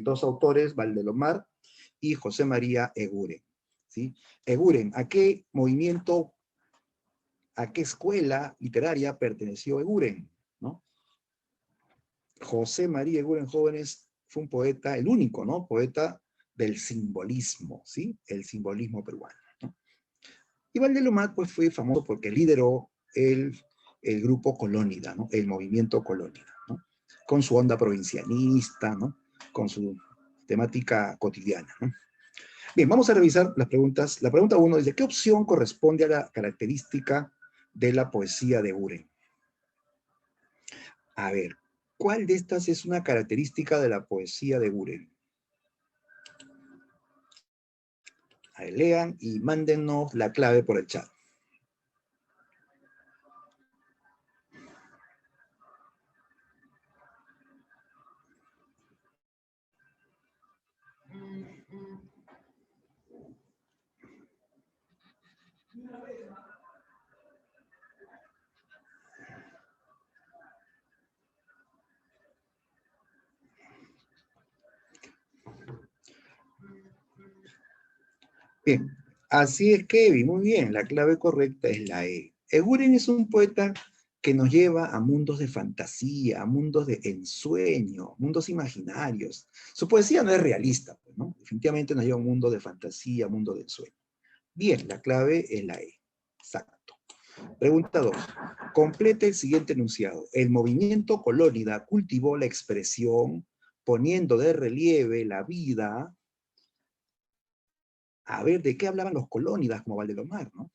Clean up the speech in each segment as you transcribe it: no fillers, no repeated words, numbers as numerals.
dos autores, Valdelomar y José María Eguren. ¿Sí? Eguren, ¿a qué movimiento, a qué escuela literaria perteneció Eguren? ¿No? José María Eguren Jóvenes fue un poeta, el único, ¿no? Poeta del simbolismo, ¿sí? El simbolismo peruano, ¿no? Y Valdelomar, pues, fue famoso porque lideró el grupo Colónida, ¿no? El movimiento Colónida, ¿no? Con su onda provincianista, ¿no? Con su temática cotidiana, ¿no? Bien, vamos a revisar las preguntas. La pregunta 1 dice, ¿qué opción corresponde a la característica de la poesía de Eguren? A ver, ¿cuál de estas es una característica de la poesía de Eguren? A ver, lean y mándennos la clave por el chat. Bien, así es, Kevin, muy bien, la clave correcta es la E. Eguren es un poeta que nos lleva a mundos de fantasía, a mundos de ensueño, mundos imaginarios. Su poesía no es realista, pues, ¿no? Definitivamente nos lleva a un mundo de fantasía, mundo de ensueño. Bien, la clave es la E. Exacto. Pregunta 2. Complete el siguiente enunciado. El movimiento Colónida cultivó la expresión poniendo de relieve la vida. A ver, ¿de qué hablaban los colónidas como Valdelomar, no?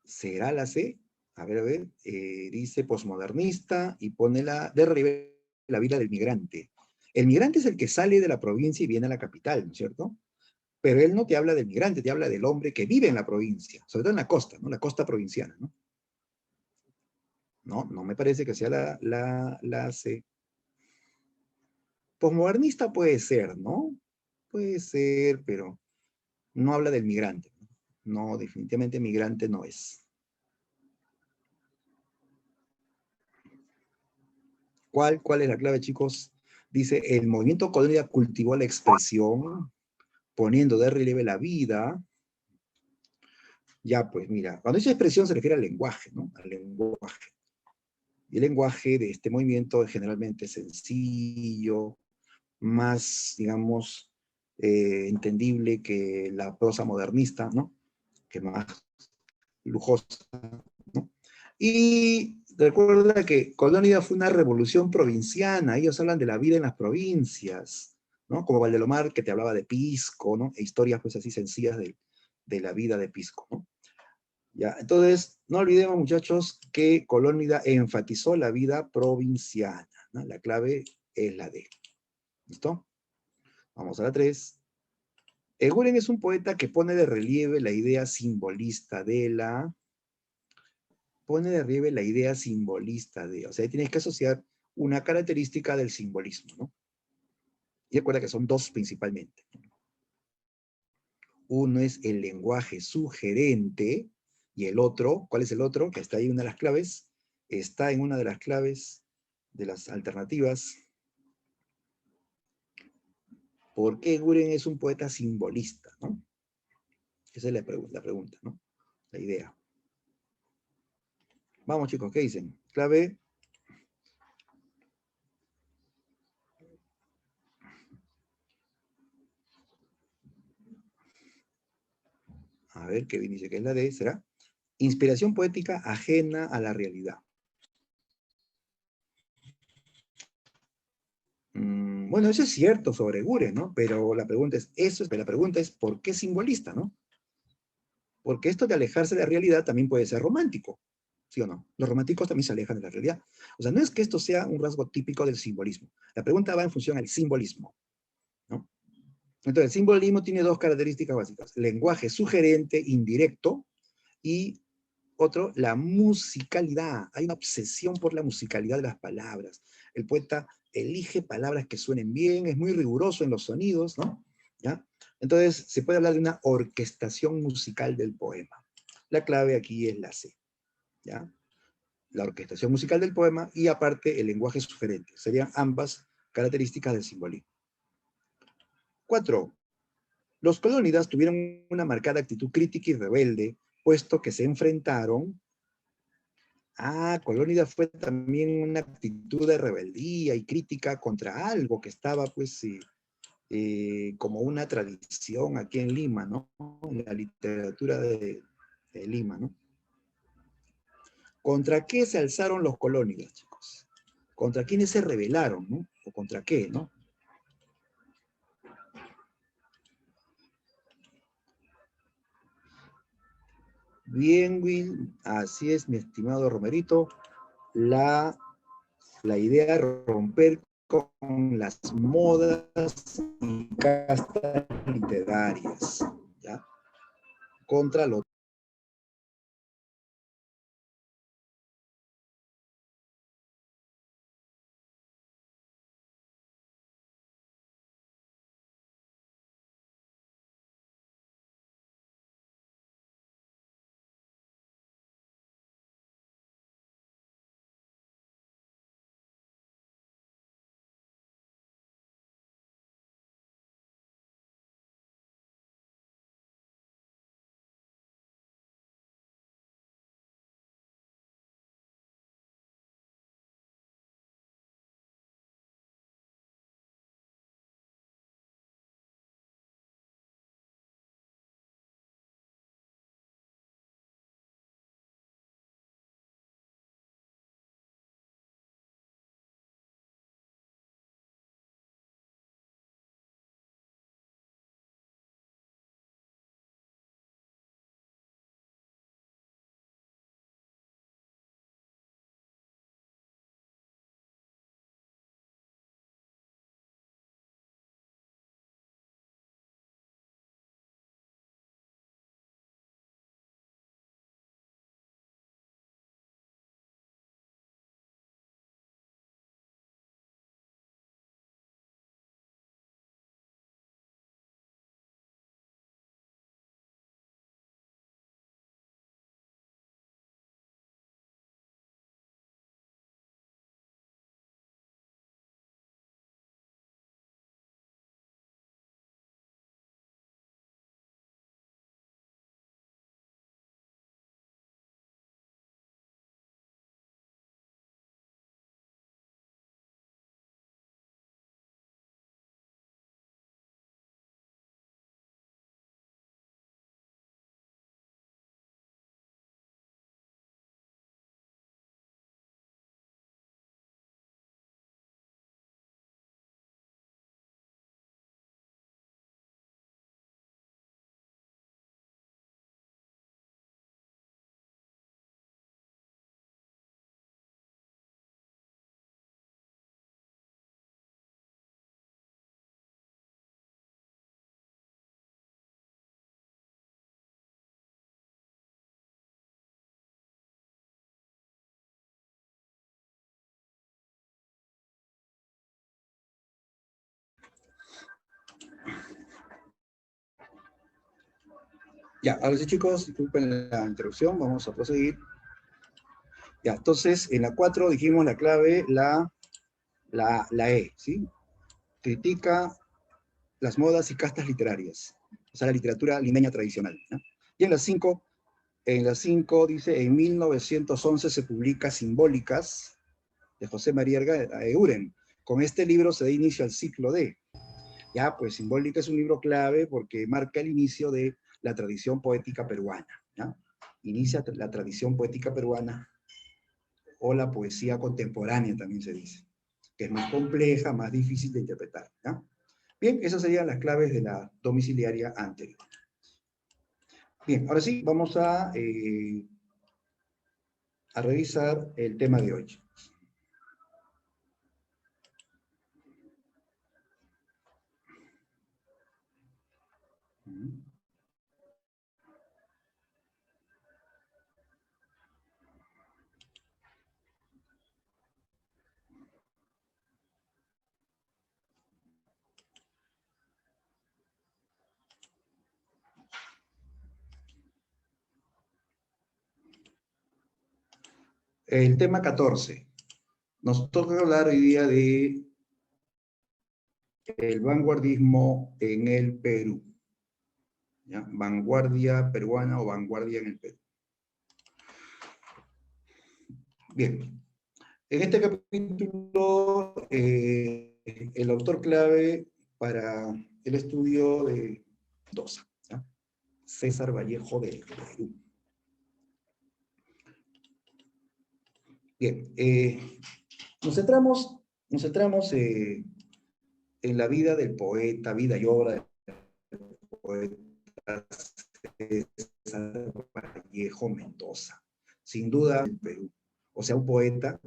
¿Será la C? A ver, dice posmodernista y pone de relieve la vida del migrante. El migrante es el que sale de la provincia y viene a la capital, ¿no es cierto? Pero él no te habla del migrante, te habla del hombre que vive en la provincia, sobre todo en la costa, ¿no? La costa provinciana, ¿no? No, no me parece que sea la C. Posmodernista puede ser, ¿no? Puede ser, pero no habla del migrante. No, definitivamente migrante no es. ¿Cuál es la clave, chicos? Dice, el movimiento colónida cultivó la expresión, poniendo de relieve la vida. Ya, pues mira, cuando dice expresión se refiere al lenguaje, ¿no? Al lenguaje. Y el lenguaje de este movimiento es generalmente sencillo, más, digamos, entendible que la prosa modernista, ¿no? Que más lujosa, ¿no? Y recuerda que Colónida fue una revolución provinciana, ellos hablan de la vida en las provincias, ¿no? Como Valdelomar, que te hablaba de Pisco, ¿no? E historias pues así sencillas de la vida de Pisco, ¿no? Ya, entonces, no olvidemos, muchachos, que Colónida enfatizó la vida provinciana, ¿no? La clave es la D. ¿Listo? Vamos a la 3. Eguren es un poeta que pone de relieve la idea simbolista de la... Pone de relieve la idea simbolista de... O sea, tienes que asociar una característica del simbolismo, ¿no? Y recuerda que son dos principalmente. Uno es el lenguaje sugerente y el otro, ¿cuál es el otro? Que está ahí una de las claves. Está en una de las claves de las alternativas. ¿Por qué Eguren es un poeta simbolista, no? Esa es la pregunta, ¿no? La idea. Vamos, chicos, ¿qué dicen? Clave. A ver, Kevin dice que es la D, ¿será? Inspiración poética ajena a la realidad. Bueno, eso es cierto sobre Eguren, ¿no? Pero la pregunta es, ¿por qué simbolista, no? Porque esto de alejarse de la realidad también puede ser romántico, ¿sí o no? Los románticos también se alejan de la realidad. O sea, no es que esto sea un rasgo típico del simbolismo. La pregunta va en función al simbolismo, ¿no? Entonces, el simbolismo tiene dos características básicas. Lenguaje sugerente, indirecto, y otro, la musicalidad. Hay una obsesión por la musicalidad de las palabras. El poeta elige palabras que suenen bien, es muy riguroso en los sonidos, ¿no? ¿Ya? Entonces, se puede hablar de una orquestación musical del poema. La clave aquí es la C, ¿ya? La orquestación musical del poema y aparte el lenguaje sugerente. Serían ambas características del simbolismo. 4. Los colónidas tuvieron una marcada actitud crítica y rebelde, puesto que se enfrentaron. Colónidas fue también una actitud de rebeldía y crítica contra algo que estaba, pues, como una tradición aquí en Lima, ¿no? En la literatura de Lima, ¿no? ¿Contra qué se alzaron los colónidas, chicos? ¿Contra quiénes se rebelaron, no? ¿O contra qué, no? Bien, Will, así es, mi estimado Romerito. La idea es romper con las modas y castas literarias, ¿ya? Contra los... Ya, ahora sí, chicos, disculpen la interrupción, vamos a proseguir. Ya, entonces, en la 4 dijimos la clave, la E, ¿sí? Critica las modas y castas literarias, o sea, la literatura limeña tradicional, ¿no? Y en la 5 dice, en 1911 se publica Simbólicas, de José María Eguren. Con este libro se da inicio al ciclo D. Ya, pues Simbólica es un libro clave porque marca el inicio de la tradición poética peruana, ¿ya? Inicia la tradición poética peruana o la poesía contemporánea también se dice, que es más compleja, más difícil de interpretar, ¿ya? Bien, esas serían las claves de la domiciliaria anterior. Bien, ahora sí, vamos a revisar el tema de hoy. El tema 14. Nos toca hablar hoy día de el vanguardismo en el Perú. ¿Ya? Vanguardia peruana o vanguardia en el Perú. Bien. En este capítulo, el autor clave para el estudio de Mendoza, ¿ya? César Vallejo del Perú. Bien, nos centramos en la vida del poeta, vida y obra del poeta César Vallejo Mendoza. Sin duda, el Perú. O sea, un poeta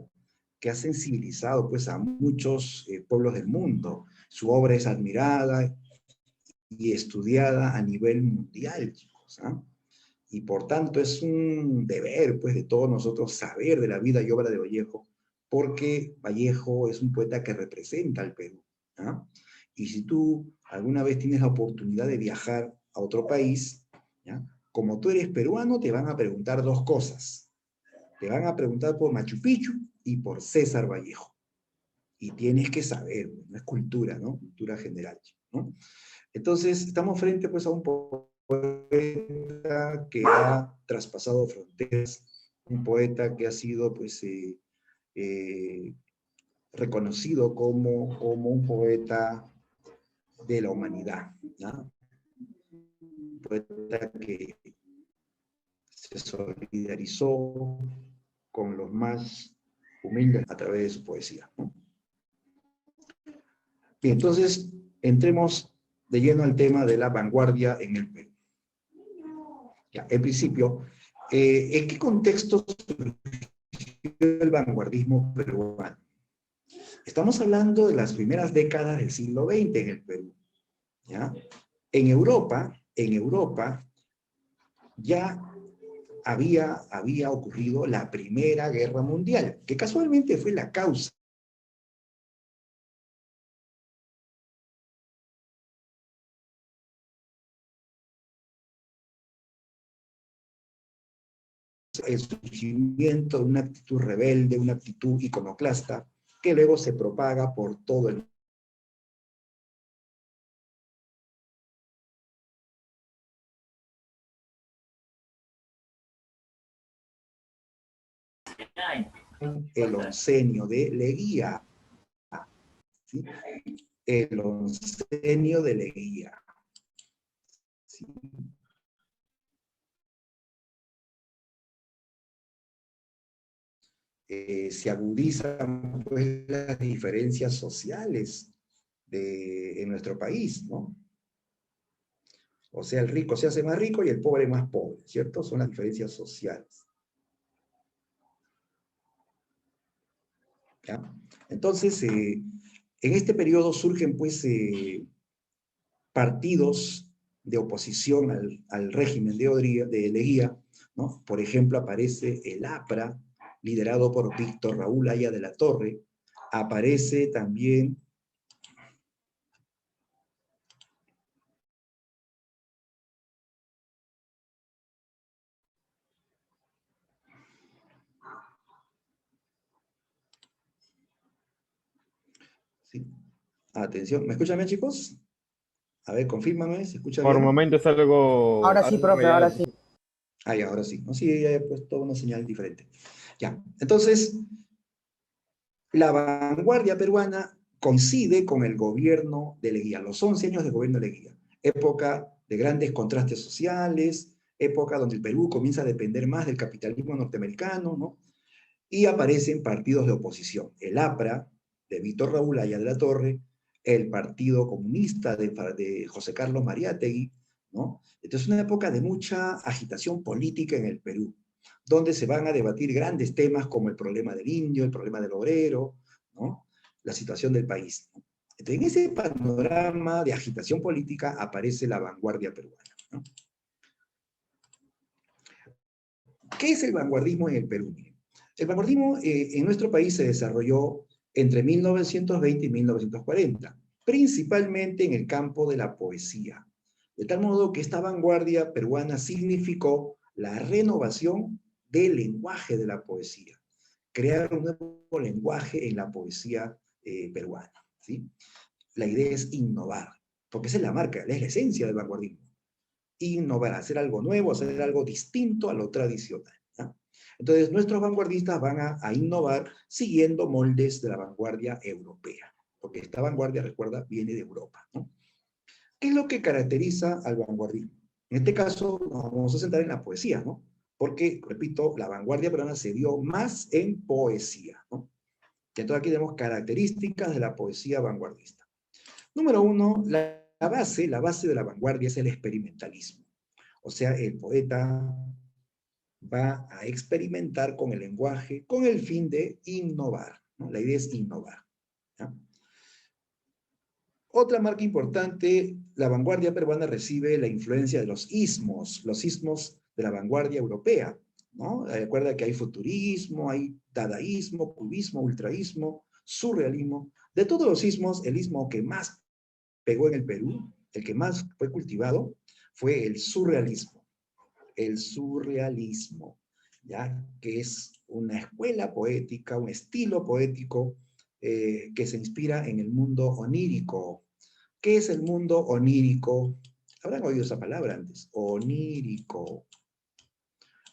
que ha sensibilizado pues, a muchos pueblos del mundo. Su obra es admirada y estudiada a nivel mundial, chicos. ¿Ah? Y por tanto es un deber pues, de todos nosotros saber de la vida y obra de Vallejo, porque Vallejo es un poeta que representa al Perú. ¿Ah? Y si tú alguna vez tienes la oportunidad de viajar a otro país, ¿ya? Como tú eres peruano, te van a preguntar dos cosas. Te van a preguntar por Machu Picchu y por César Vallejo. Y tienes que saber, no es cultura, ¿no? Cultura general, ¿no? Entonces, estamos frente pues a un poeta que ha traspasado fronteras, un poeta que ha sido pues reconocido como un poeta de la humanidad, ¿no? Un poeta que se solidarizó con los más humildes a través de su poesía, ¿no? Bien, entonces, entremos de lleno al tema de la vanguardia en el Perú. Ya, en principio, ¿en qué contexto surgió el vanguardismo peruano? Estamos hablando de las primeras décadas del siglo XX en el Perú, ¿ya? En Europa ya había ocurrido la Primera Guerra Mundial, que casualmente fue la causa el surgimiento de una actitud rebelde, una actitud iconoclasta, que luego se propaga por todo el oncenio de Leguía, ¿sí? El oncenio de Leguía, ¿sí? Se agudizan pues, las diferencias sociales en nuestro país, ¿no? O sea, el rico se hace más rico y el pobre más pobre, ¿cierto? Son las diferencias sociales. ¿Ya? Entonces, en este periodo surgen pues partidos de oposición al régimen de Leguía, ¿no? Por ejemplo, aparece el APRA, liderado por Víctor Raúl Haya de la Torre, aparece también ¿sí? Atención, ¿me escuchan bien, chicos? A ver, confírmame, ¿se escucha Por bien? momentos algo, Ahora sí, algo profe, ahora rayado. sí. Ah, ya, ahora sí. No, sí, ya he puesto una señal diferente. Ya, entonces, la vanguardia peruana coincide con el gobierno de Leguía, los 11 años de gobierno de Leguía, época de grandes contrastes sociales, época donde el Perú comienza a depender más del capitalismo norteamericano, ¿no? Y aparecen partidos de oposición, el APRA, de Víctor Raúl Haya de la Torre, el Partido Comunista de José Carlos Mariátegui, ¿no? Entonces, una época de mucha agitación política en el Perú, donde se van a debatir grandes temas como el problema del indio, el problema del obrero, ¿no? La situación del país. Entonces, en ese panorama de agitación política aparece la vanguardia peruana, ¿no? ¿Qué es el vanguardismo en el Perú? El vanguardismo en nuestro país se desarrolló entre 1920 y 1940, principalmente en el campo de la poesía. De tal modo que esta vanguardia peruana significó la renovación del lenguaje de la poesía, crear un nuevo lenguaje en la poesía peruana, ¿sí? La idea es innovar, porque esa es la marca, es la esencia del vanguardismo. Innovar, hacer algo nuevo, hacer algo distinto a lo tradicional, ¿no? Entonces, nuestros vanguardistas van a innovar siguiendo moldes de la vanguardia europea, porque esta vanguardia, recuerda, viene de Europa, ¿no? ¿Qué es lo que caracteriza al vanguardismo? En este caso, nos vamos a centrar en la poesía, ¿no? Porque, repito, la vanguardia peruana se dio más en poesía, ¿no? Entonces aquí tenemos características de la poesía vanguardista. Número uno, la base de la vanguardia es el experimentalismo. O sea, el poeta va a experimentar con el lenguaje con el fin de innovar, ¿no? La idea es innovar, ¿ya? Otra marca importante, la vanguardia peruana recibe la influencia de los ismos de la vanguardia europea, ¿no? Recuerda que hay futurismo, hay dadaísmo, cubismo, ultraísmo, surrealismo. De todos los ismos, el ismo que más pegó en el Perú, el que más fue cultivado, fue el surrealismo. El surrealismo, ¿ya? Que es una escuela poética, un estilo poético que se inspira en el mundo onírico. ¿Qué es el mundo onírico? Habrán oído esa palabra antes, onírico.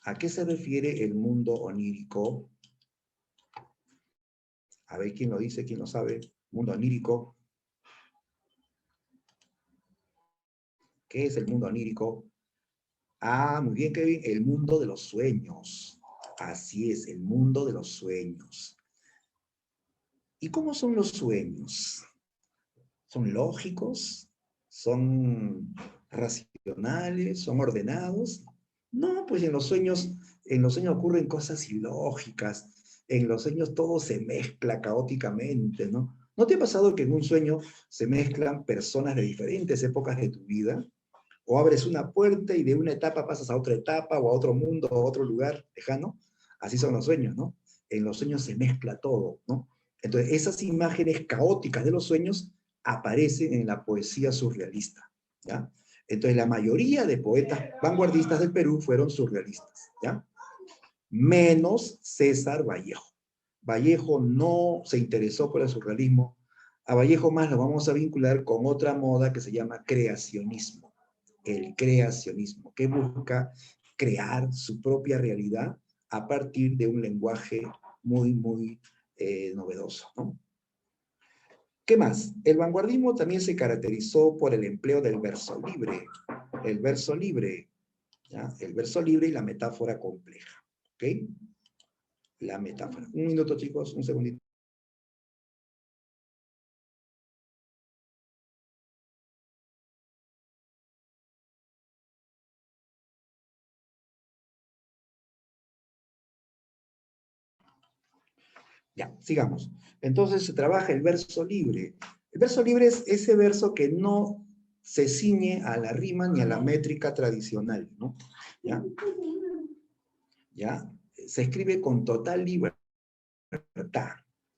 ¿A qué se refiere el mundo onírico? A ver quién lo dice, quién lo sabe. Mundo onírico. ¿Qué es el mundo onírico? Ah, muy bien, Kevin, el mundo de los sueños. Así es, el mundo de los sueños. ¿Y cómo son los sueños? ¿Son lógicos? ¿Son racionales? ¿Son ordenados? No, pues en los sueños ocurren cosas ilógicas. En los sueños todo se mezcla caóticamente, ¿no? ¿No te ha pasado que en un sueño se mezclan personas de diferentes épocas de tu vida? O abres una puerta y de una etapa pasas a otra etapa o a otro mundo o a otro lugar lejano. Así son los sueños, ¿no? En los sueños se mezcla todo, ¿no? Entonces, esas imágenes caóticas de los sueños aparecen en la poesía surrealista, ¿ya? Entonces, la mayoría de poetas vanguardistas del Perú fueron surrealistas, ¿ya? Menos César Vallejo. Vallejo no se interesó por el surrealismo. A Vallejo más lo vamos a vincular con otra moda que se llama creacionismo. El creacionismo, que busca crear su propia realidad a partir de un lenguaje muy novedoso, ¿no? ¿Qué más? El vanguardismo también se caracterizó por el empleo del verso libre. El verso libre, ¿ya? El verso libre y la metáfora compleja, ¿ok? La metáfora. Un minuto, chicos, un segundito. Ya, sigamos. Entonces se trabaja el verso libre. El verso libre es ese verso que no se ciñe a la rima ni a la métrica tradicional, ¿no? ¿Ya? ¿Ya? Se escribe con total libertad,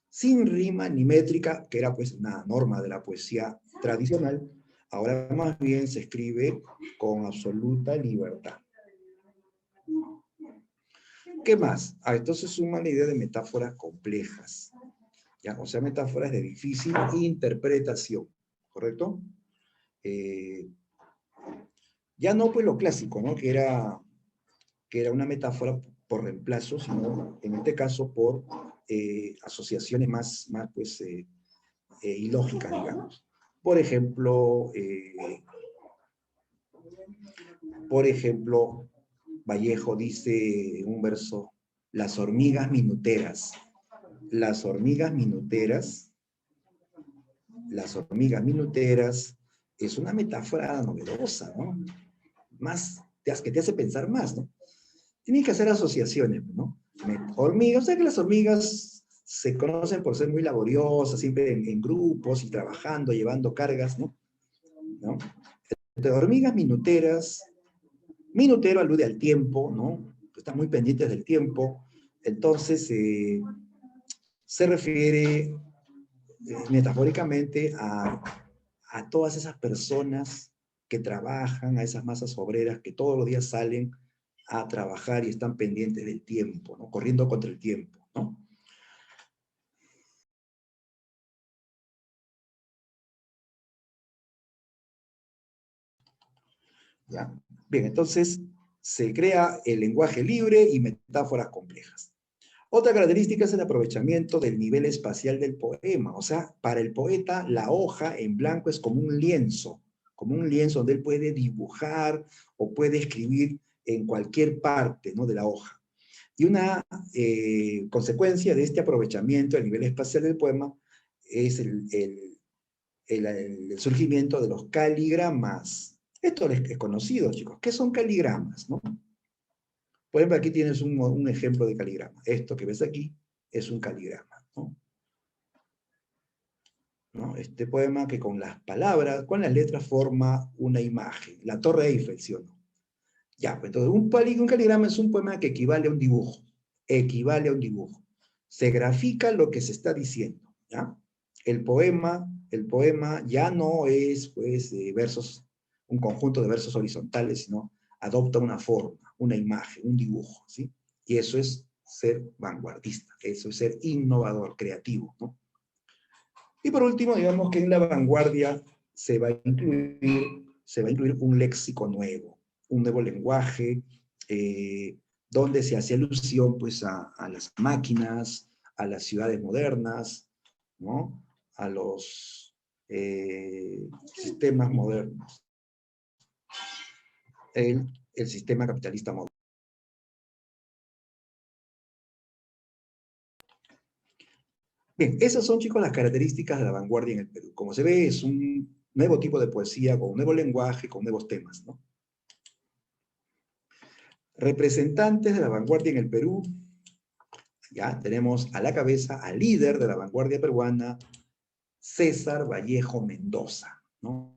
sin rima ni métrica, que era pues una norma de la poesía tradicional. Ahora más bien se escribe con absoluta libertad. ¿Qué más? Entonces suma la idea de metáforas complejas, ¿ya? O sea, metáforas de difícil interpretación, ¿correcto? Eh, ya no pues lo clásico, ¿no? Que era una metáfora por reemplazo, sino en este caso por asociaciones más pues, ilógicas, digamos. Por ejemplo, Vallejo dice en un verso, las hormigas minuteras. Las hormigas minuteras, las hormigas minuteras es una metáfora novedosa, ¿no? Más, que te hace pensar más, ¿no? Tienen que hacer asociaciones, ¿no? Hormigas, o sea que las hormigas se conocen por ser muy laboriosas, siempre en grupos y trabajando, llevando cargas, ¿no? ¿No? Entonces, hormigas minuteras, minutero alude al tiempo, ¿no? Están muy pendientes del tiempo, entonces se refiere metafóricamente a todas esas personas que trabajan, a esas masas obreras que todos los días salen a trabajar y están pendientes del tiempo, ¿no? Corriendo contra el tiempo, ¿no? ¿Ya? Bien, entonces se crea el lenguaje libre y metáforas complejas. Otra característica es el aprovechamiento del nivel espacial del poema. O sea, para el poeta la hoja en blanco es como un lienzo donde él puede dibujar o puede escribir en cualquier parte, ¿no?, de la hoja. Y una consecuencia de este aprovechamiento del nivel espacial del poema es el surgimiento de los caligramas. Esto es conocido, chicos. ¿Qué son caligramas, no? Por ejemplo, aquí tienes un ejemplo de caligrama. Esto que ves aquí es un caligrama, ¿no? ¿No? Este poema que con las palabras, con las letras forma una imagen. La Torre Eiffel, ¿sí o no? Ya, pues entonces un caligrama es un poema que equivale a un dibujo. Equivale a un dibujo. Se grafica lo que se está diciendo, ¿ya? El poema ya no es, pues, versos, un conjunto de versos horizontales, sino adopta una forma, una imagen, un dibujo, ¿sí? Y eso es ser vanguardista, eso es ser innovador, creativo, ¿no? Y por último, digamos que en la vanguardia se va a incluir un léxico nuevo, un nuevo lenguaje, donde se hace alusión, pues, a las máquinas, a las ciudades modernas, ¿no?, a los sistemas modernos, el sistema capitalista moderno. Bien, esas son, chicos, las características de la vanguardia en el Perú. Como se ve, es un nuevo tipo de poesía, con un nuevo lenguaje, con nuevos temas, ¿no? Representantes de la vanguardia en el Perú, ya tenemos a la cabeza al líder de la vanguardia peruana, César Vallejo Mendoza, ¿no?,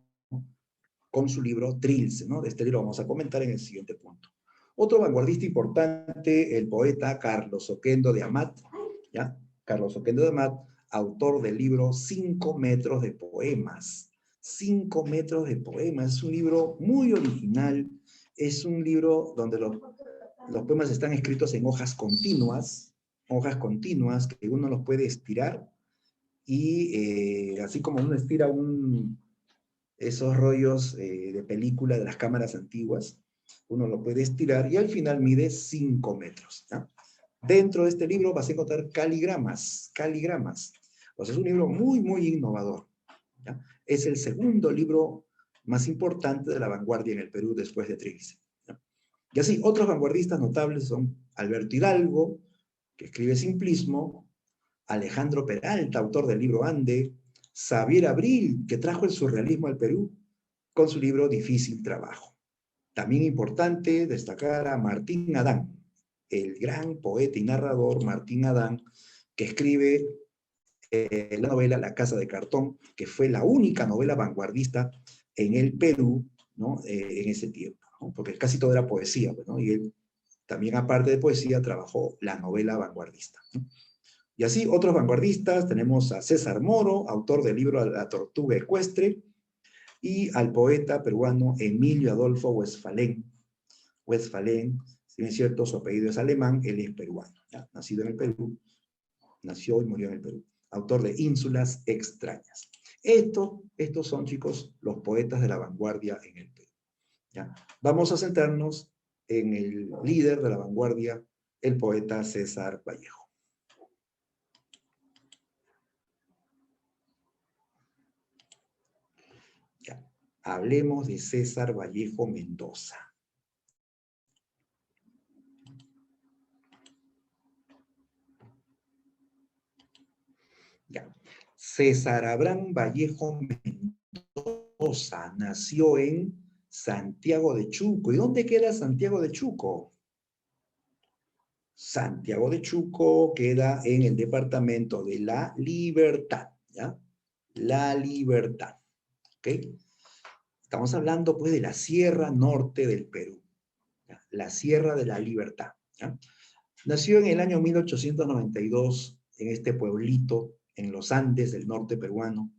con su libro Trilce, ¿no? De este libro vamos a comentar en el siguiente punto. Otro vanguardista importante, el poeta Carlos Oquendo de Amat, ¿ya? Carlos Oquendo de Amat, autor del libro 5 metros de poemas. 5 metros de poemas, es un libro muy original, es un libro donde los poemas están escritos en hojas continuas que uno los puede estirar y así como uno estira esos rollos de película de las cámaras antiguas, uno lo puede estirar y al final mide 5 metros. ¿Ya? Dentro de este libro vas a encontrar caligramas. O sea, es un libro muy, muy innovador. ¿Ya? Es el segundo libro más importante de la vanguardia en el Perú después de Trilce. ¿Ya? Y así, otros vanguardistas notables son Alberto Hidalgo, que escribe Simplismo, Alejandro Peralta, autor del libro Ande, Xavier Abril, que trajo el surrealismo al Perú con su libro Difícil Trabajo. También importante destacar a Martín Adán, el gran poeta y narrador Martín Adán, que escribe la novela La Casa de Cartón, que fue la única novela vanguardista en el Perú, ¿no?, en ese tiempo, ¿no?, porque casi todo era poesía, pues, ¿no? Y él también, aparte de poesía, trabajó la novela vanguardista, ¿no? Y así, otros vanguardistas, tenemos a César Moro, autor del libro La Tortuga Ecuestre, y al poeta peruano Emilio Adolfo Westphalen. Westphalen, si bien es cierto, su apellido es alemán, él es peruano, ¿ya? Nacido en el Perú, nació y murió en el Perú. Autor de Ínsulas Extrañas. Estos son, chicos, los poetas de la vanguardia en el Perú, ¿ya? Vamos a centrarnos en el líder de la vanguardia, el poeta César Vallejo. Ya. Hablemos de César Vallejo Mendoza. Ya. César Abraham Vallejo Mendoza nació en Santiago de Chuco. ¿Y dónde queda Santiago de Chuco? Santiago de Chuco queda en el departamento de La Libertad, ¿ya? La Libertad, ¿ok? Estamos hablando, pues, de la Sierra Norte del Perú, ¿ya? La Sierra de la Libertad, ¿ya? Nació en el año 1892 en este pueblito en los Andes del norte peruano,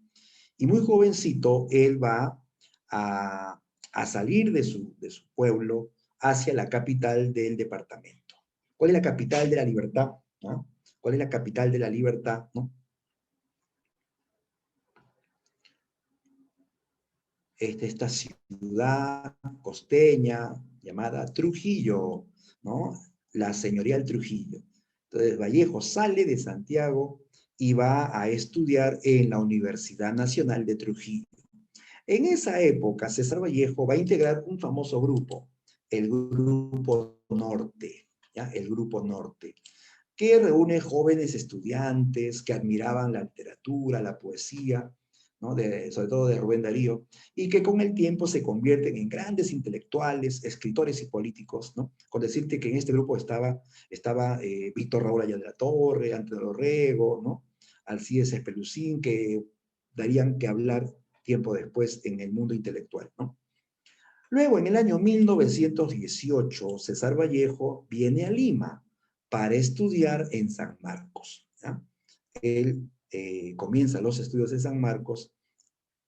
y muy jovencito él va a salir de su pueblo hacia la capital del departamento. ¿Cuál es la capital de la libertad? ¿No? ¿Cuál es la capital de la libertad? ¿No? esta ciudad costeña llamada Trujillo, ¿no? La señorial Trujillo. Entonces Vallejo sale de Santiago y va a estudiar en la Universidad Nacional de Trujillo. En esa época, César Vallejo va a integrar un famoso grupo, el Grupo Norte, ¿ya? El Grupo Norte, que reúne jóvenes estudiantes que admiraban la literatura, la poesía, ¿no? Sobre todo de Rubén Darío, y que con el tiempo se convierten en grandes intelectuales, escritores y políticos, ¿no? Con decirte que en este grupo estaba Víctor Raúl Ayala de la Torre, Antonio Dorrego, ¿no? Alcides Espelucín, que darían que hablar tiempo después en el mundo intelectual, ¿no? Luego, en el año 1918, César Vallejo viene a Lima para estudiar en San Marcos, ¿ya? Él comienza los estudios en San Marcos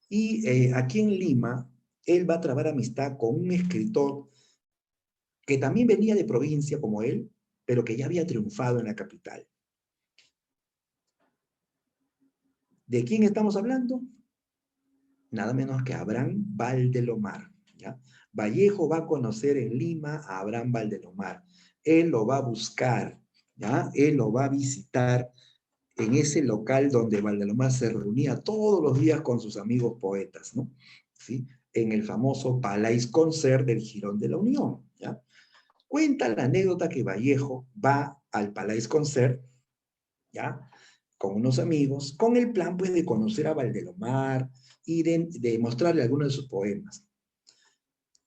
y aquí en Lima, él va a trabar amistad con un escritor que también venía de provincia como él, pero que ya había triunfado en la capital. ¿De quién estamos hablando? Nada menos que Abraham Valdelomar, ¿ya? Vallejo va a conocer en Lima a Abraham Valdelomar. Él lo va a buscar, ¿ya? Él lo va a visitar en ese local donde Valdelomar se reunía todos los días con sus amigos poetas, ¿no? ¿Sí? En el famoso Palais Concert del Jirón de la Unión, ¿ya? Cuenta la anécdota que Vallejo va al Palais Concert, ¿ya? Con unos amigos, con el plan, pues, de conocer a Valdelomar y de mostrarle algunos de sus poemas.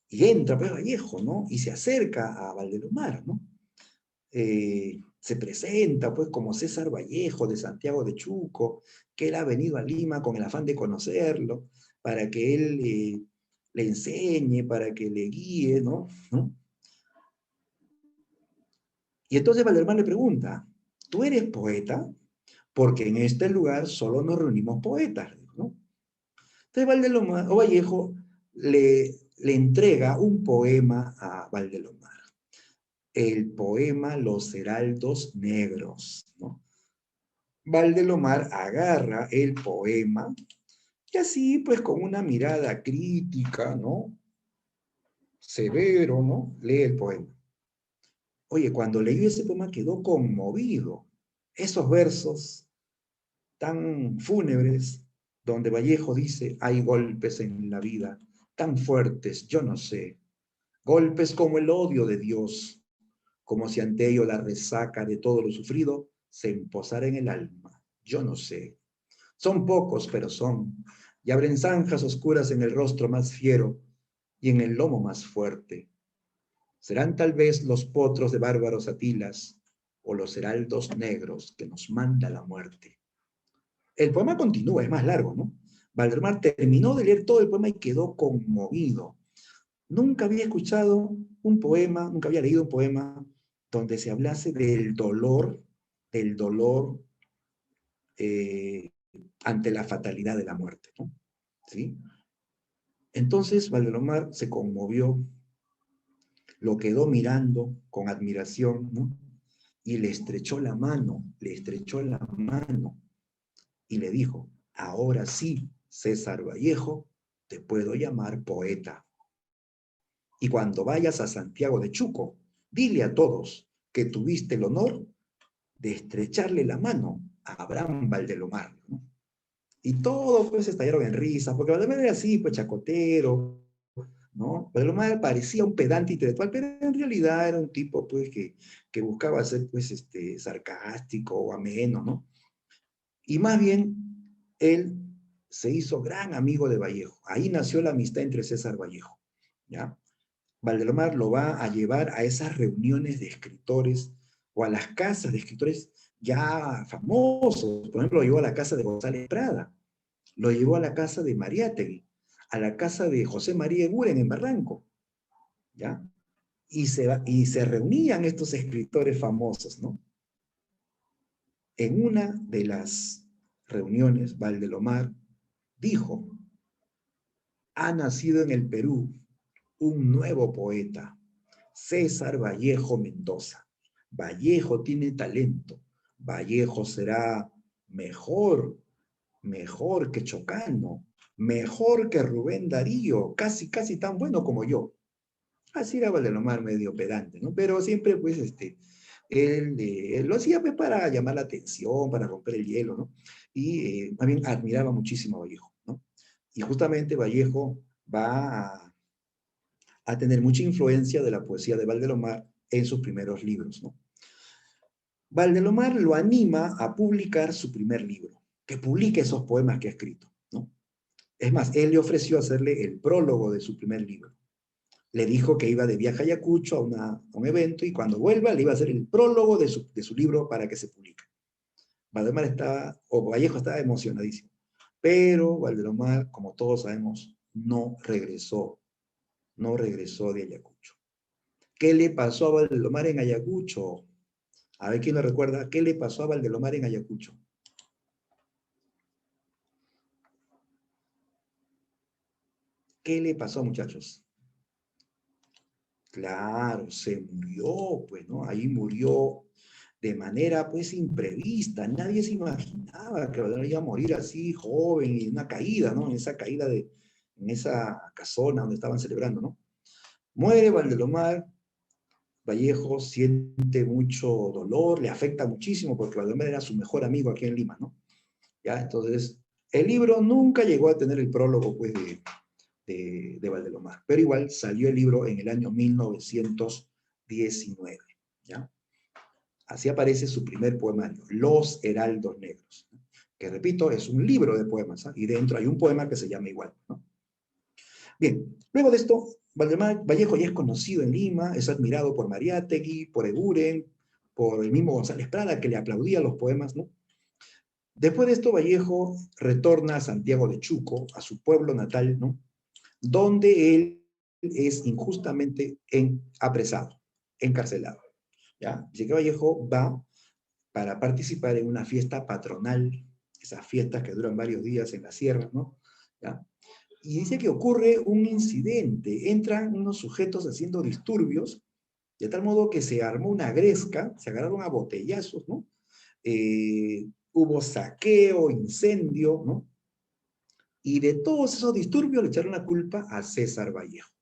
Y entra, pues, Vallejo, ¿no? Y se acerca a Valdelomar, ¿no? Se presenta, pues, como César Vallejo de Santiago de Chuco, que él ha venido a Lima con el afán de conocerlo, para que él le enseñe, para que le guíe, ¿no? ¿no? Y entonces Valdelomar le pregunta, ¿tú eres poeta? Porque en este lugar solo nos reunimos poetas, ¿no? Entonces Valdelomar, o Vallejo le entrega un poema a Valdelomar. El poema Los Heraldos Negros, ¿no? Valdelomar agarra el poema y así, pues, con una mirada crítica, ¿no? Severo, ¿no? Lee el poema. Oye, cuando leyó ese poema quedó conmovido. Esos versos tan fúnebres, donde Vallejo dice, hay golpes en la vida tan fuertes, yo no sé, golpes como el odio de Dios, como si ante ello la resaca de todo lo sufrido se imposara en el alma, yo no sé. Son pocos, pero son, y abren zanjas oscuras en el rostro más fiero y en el lomo más fuerte. Serán tal vez los potros de bárbaros Atilas o los heraldos negros que nos manda la muerte. El poema continúa, es más largo, ¿no? Valdelomar terminó de leer todo el poema y quedó conmovido. Nunca había escuchado un poema, nunca había leído un poema donde se hablase del dolor eh, ante la fatalidad de la muerte, ¿no? ¿Sí? Entonces Valdelomar se conmovió, lo quedó mirando con admiración, ¿no? Y le estrechó la mano y le dijo, ahora sí, César Vallejo, te puedo llamar poeta. Y cuando vayas a Santiago de Chuco, dile a todos que tuviste el honor de estrecharle la mano a Abraham Valdelomar, ¿no? Y todos, pues, estallaron en risa, porque Valdelomar era así, pues, chacotero, ¿no? Valdelomar parecía un pedante intelectual, pero en realidad era un tipo, pues, que buscaba ser, pues, sarcástico o ameno, ¿no? Y más bien, él se hizo gran amigo de Vallejo. Ahí nació la amistad entre César Vallejo, ¿ya? Valdelomar lo va a llevar a esas reuniones de escritores o a las casas de escritores ya famosos. Por ejemplo, lo llevó a la casa de González Prada, lo llevó a la casa de Mariátegui, a la casa de José María Eguren en Barranco, ¿ya? Y se reunían estos escritores famosos, ¿no? En una de las reuniones, Valdelomar dijo, ha nacido en el Perú un nuevo poeta, César Vallejo Mendoza. Vallejo tiene talento. Vallejo será mejor que Chocano. mejor que Rubén Darío, casi, casi tan bueno como yo. Así era Valdelomar, medio pedante, ¿no? Pero siempre, pues, él lo hacía pues, para llamar la atención, para romper el hielo, ¿no? Y también admiraba muchísimo a Vallejo, ¿no? Y justamente Vallejo va a tener mucha influencia de la poesía de Valdelomar en sus primeros libros, ¿no? Valdelomar lo anima a publicar su primer libro, que publique esos poemas que ha escrito, ¿no? Es más, él le ofreció hacerle el prólogo de su primer libro. Le dijo que iba de viaje a Ayacucho a un evento y cuando vuelva le iba a hacer el prólogo de su libro para que se publique. Valdelomar estaba, o Vallejo estaba emocionadísimo. Pero Valdelomar, como todos sabemos, no regresó de Ayacucho. ¿Qué le pasó a Valdelomar en Ayacucho? A ver quién lo recuerda. ¿Qué le pasó a Valdelomar en Ayacucho? ¿Qué le pasó, muchachos? Claro, se murió, pues, ¿no? Ahí murió de manera, pues, imprevista. Nadie se imaginaba que Valdelomar iba a morir así, joven, en una caída, ¿no? En esa casona donde estaban celebrando, ¿no? Muere Valdelomar, Vallejo siente mucho dolor, le afecta muchísimo porque Valdelomar era su mejor amigo aquí en Lima, ¿no? ¿Ya? Entonces, el libro nunca llegó a tener el prólogo, pues, de Valdelomar, pero igual salió el libro en el año 1919, ¿ya? Así aparece su primer poemario, Los Heraldos Negros, ¿no? Que repito, es un libro de poemas, ¿eh? Y dentro hay un poema que se llama igual, ¿no? Bien, luego de esto, Valdemar Vallejo ya es conocido en Lima, es admirado por Mariátegui, por Eguren, por el mismo González Prada, que le aplaudía los poemas, ¿no? Después de esto, Vallejo retorna a Santiago de Chuco, a su pueblo natal, ¿no? Donde él es injustamente apresado, encarcelado, ¿ya? Dice que Vallejo va para participar en una fiesta patronal, esas fiestas que duran varios días en la sierra, ¿no? ¿Ya? Y dice que ocurre un incidente, entran unos sujetos haciendo disturbios, de tal modo que se armó una gresca, se agarraron a botellazos, ¿no? Hubo saqueo, incendio, ¿no? Y de todos esos disturbios le echaron la culpa a César Vallejo.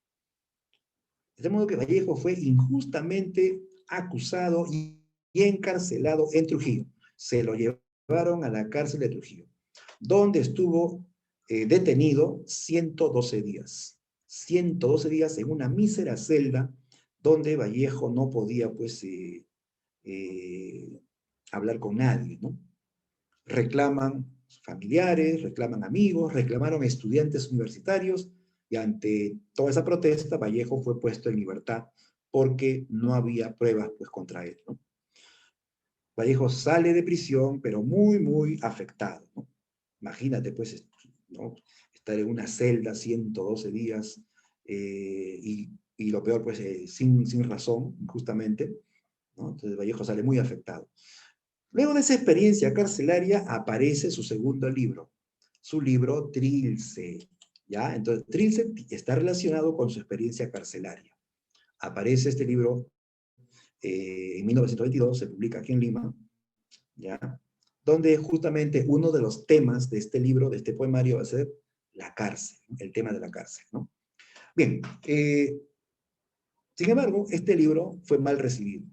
De tal modo que Vallejo fue injustamente acusado y encarcelado en Trujillo. Se lo llevaron a la cárcel de Trujillo, donde estuvo detenido 112 días. 112 días en una mísera celda donde Vallejo no podía, pues, eh, hablar con nadie, ¿no? Reclaman familiares, reclaman amigos, reclamaron estudiantes universitarios y ante toda esa protesta Vallejo fue puesto en libertad porque no había pruebas, pues, contra él, ¿no? Vallejo sale de prisión, pero muy, muy afectado, ¿no? Imagínate, pues, ¿no? Estar en una celda 112 días y lo peor, pues, sin razón, justamente, ¿no? Entonces Vallejo sale muy afectado. Luego de esa experiencia carcelaria aparece su segundo libro, su libro Trilce, ¿ya? Entonces, Trilce está relacionado con su experiencia carcelaria. Aparece este libro en 1922, se publica aquí en Lima, ¿ya? Donde justamente uno de los temas de este libro, de este poemario, va a ser la cárcel, el tema de la cárcel, ¿no? Bien, sin embargo, este libro fue mal recibido.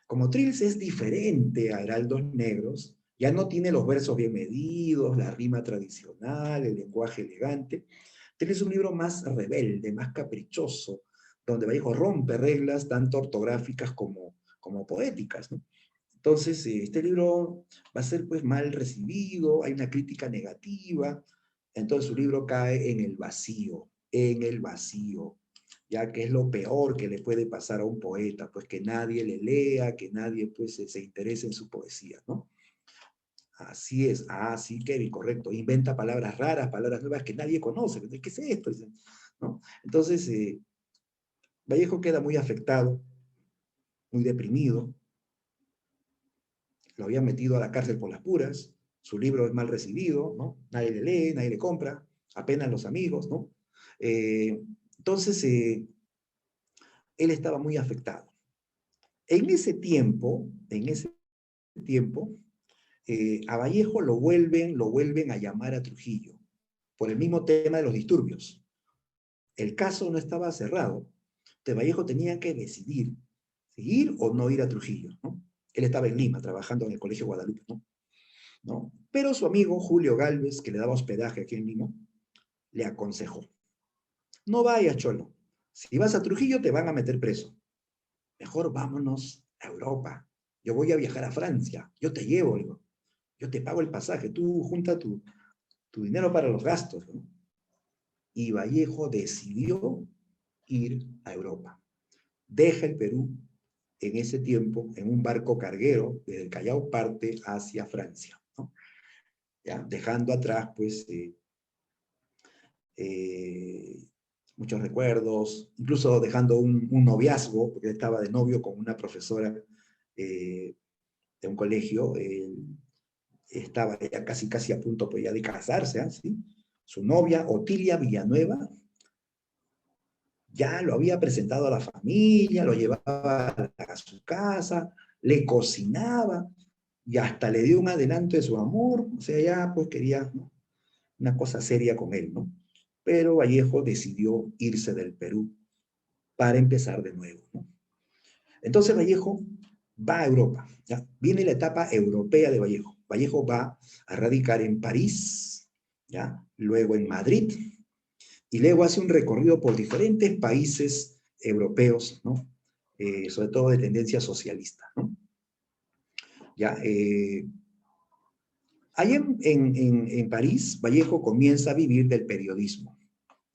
Como Trills es diferente a Heraldos Negros, ya no tiene los versos bien medidos, la rima tradicional, el lenguaje elegante. Trills es un libro más rebelde, más caprichoso, donde Vallejo rompe reglas tanto ortográficas como poéticas, ¿no? Entonces, este libro va a ser, pues, mal recibido, hay una crítica negativa, entonces su libro cae en el vacío, ya que es lo peor que le puede pasar a un poeta, pues que nadie le lea, que nadie, pues, se interese en su poesía, ¿no? Así es, sí, Kevin, correcto, inventa palabras raras, palabras nuevas que nadie conoce, ¿qué es esto? ¿No? Entonces, Vallejo queda muy afectado, muy deprimido, lo habían metido a la cárcel por las puras, su libro es mal recibido, ¿no? Nadie le lee, nadie le compra, apenas los amigos, ¿no? Eh, entonces, él estaba muy afectado. En ese tiempo, a Vallejo lo vuelven a llamar a Trujillo, por el mismo tema de los disturbios. El caso no estaba cerrado. Entonces Vallejo tenía que decidir si ir o no ir a Trujillo, ¿no? Él estaba en Lima, trabajando en el Colegio Guadalupe, ¿no? Pero su amigo Julio Gálvez, que le daba hospedaje aquí en Lima, le aconsejó: no vayas, cholo. Si vas a Trujillo te van a meter preso. Mejor vámonos a Europa. Yo voy a viajar a Francia. Yo te llevo, digo. Yo te pago el pasaje. Tú junta tu dinero para los gastos, ¿no? Y Vallejo decidió ir a Europa. Deja el Perú en ese tiempo en un barco carguero, desde el Callao parte hacia Francia, ¿no? ¿Ya? Dejando atrás, pues, muchos recuerdos, incluso dejando un noviazgo, porque estaba de novio con una profesora de un colegio, estaba ya casi a punto pues, ya de casarse, ¿sí? Su novia, Otilia Villanueva, ya lo había presentado a la familia, lo llevaba a su casa, le cocinaba, y hasta le dio un adelanto de su amor, o sea, ya pues quería, ¿no?, una cosa seria con él, ¿no? Pero Vallejo decidió irse del Perú para empezar de nuevo, ¿no? Entonces Vallejo va a Europa, ¿ya? Viene la etapa europea de Vallejo. Vallejo va a radicar en París, ¿ya? Luego en Madrid, y luego hace un recorrido por diferentes países europeos, ¿no? Sobre todo de tendencia socialista, ¿no? Ya, ahí en París, Vallejo comienza a vivir del periodismo,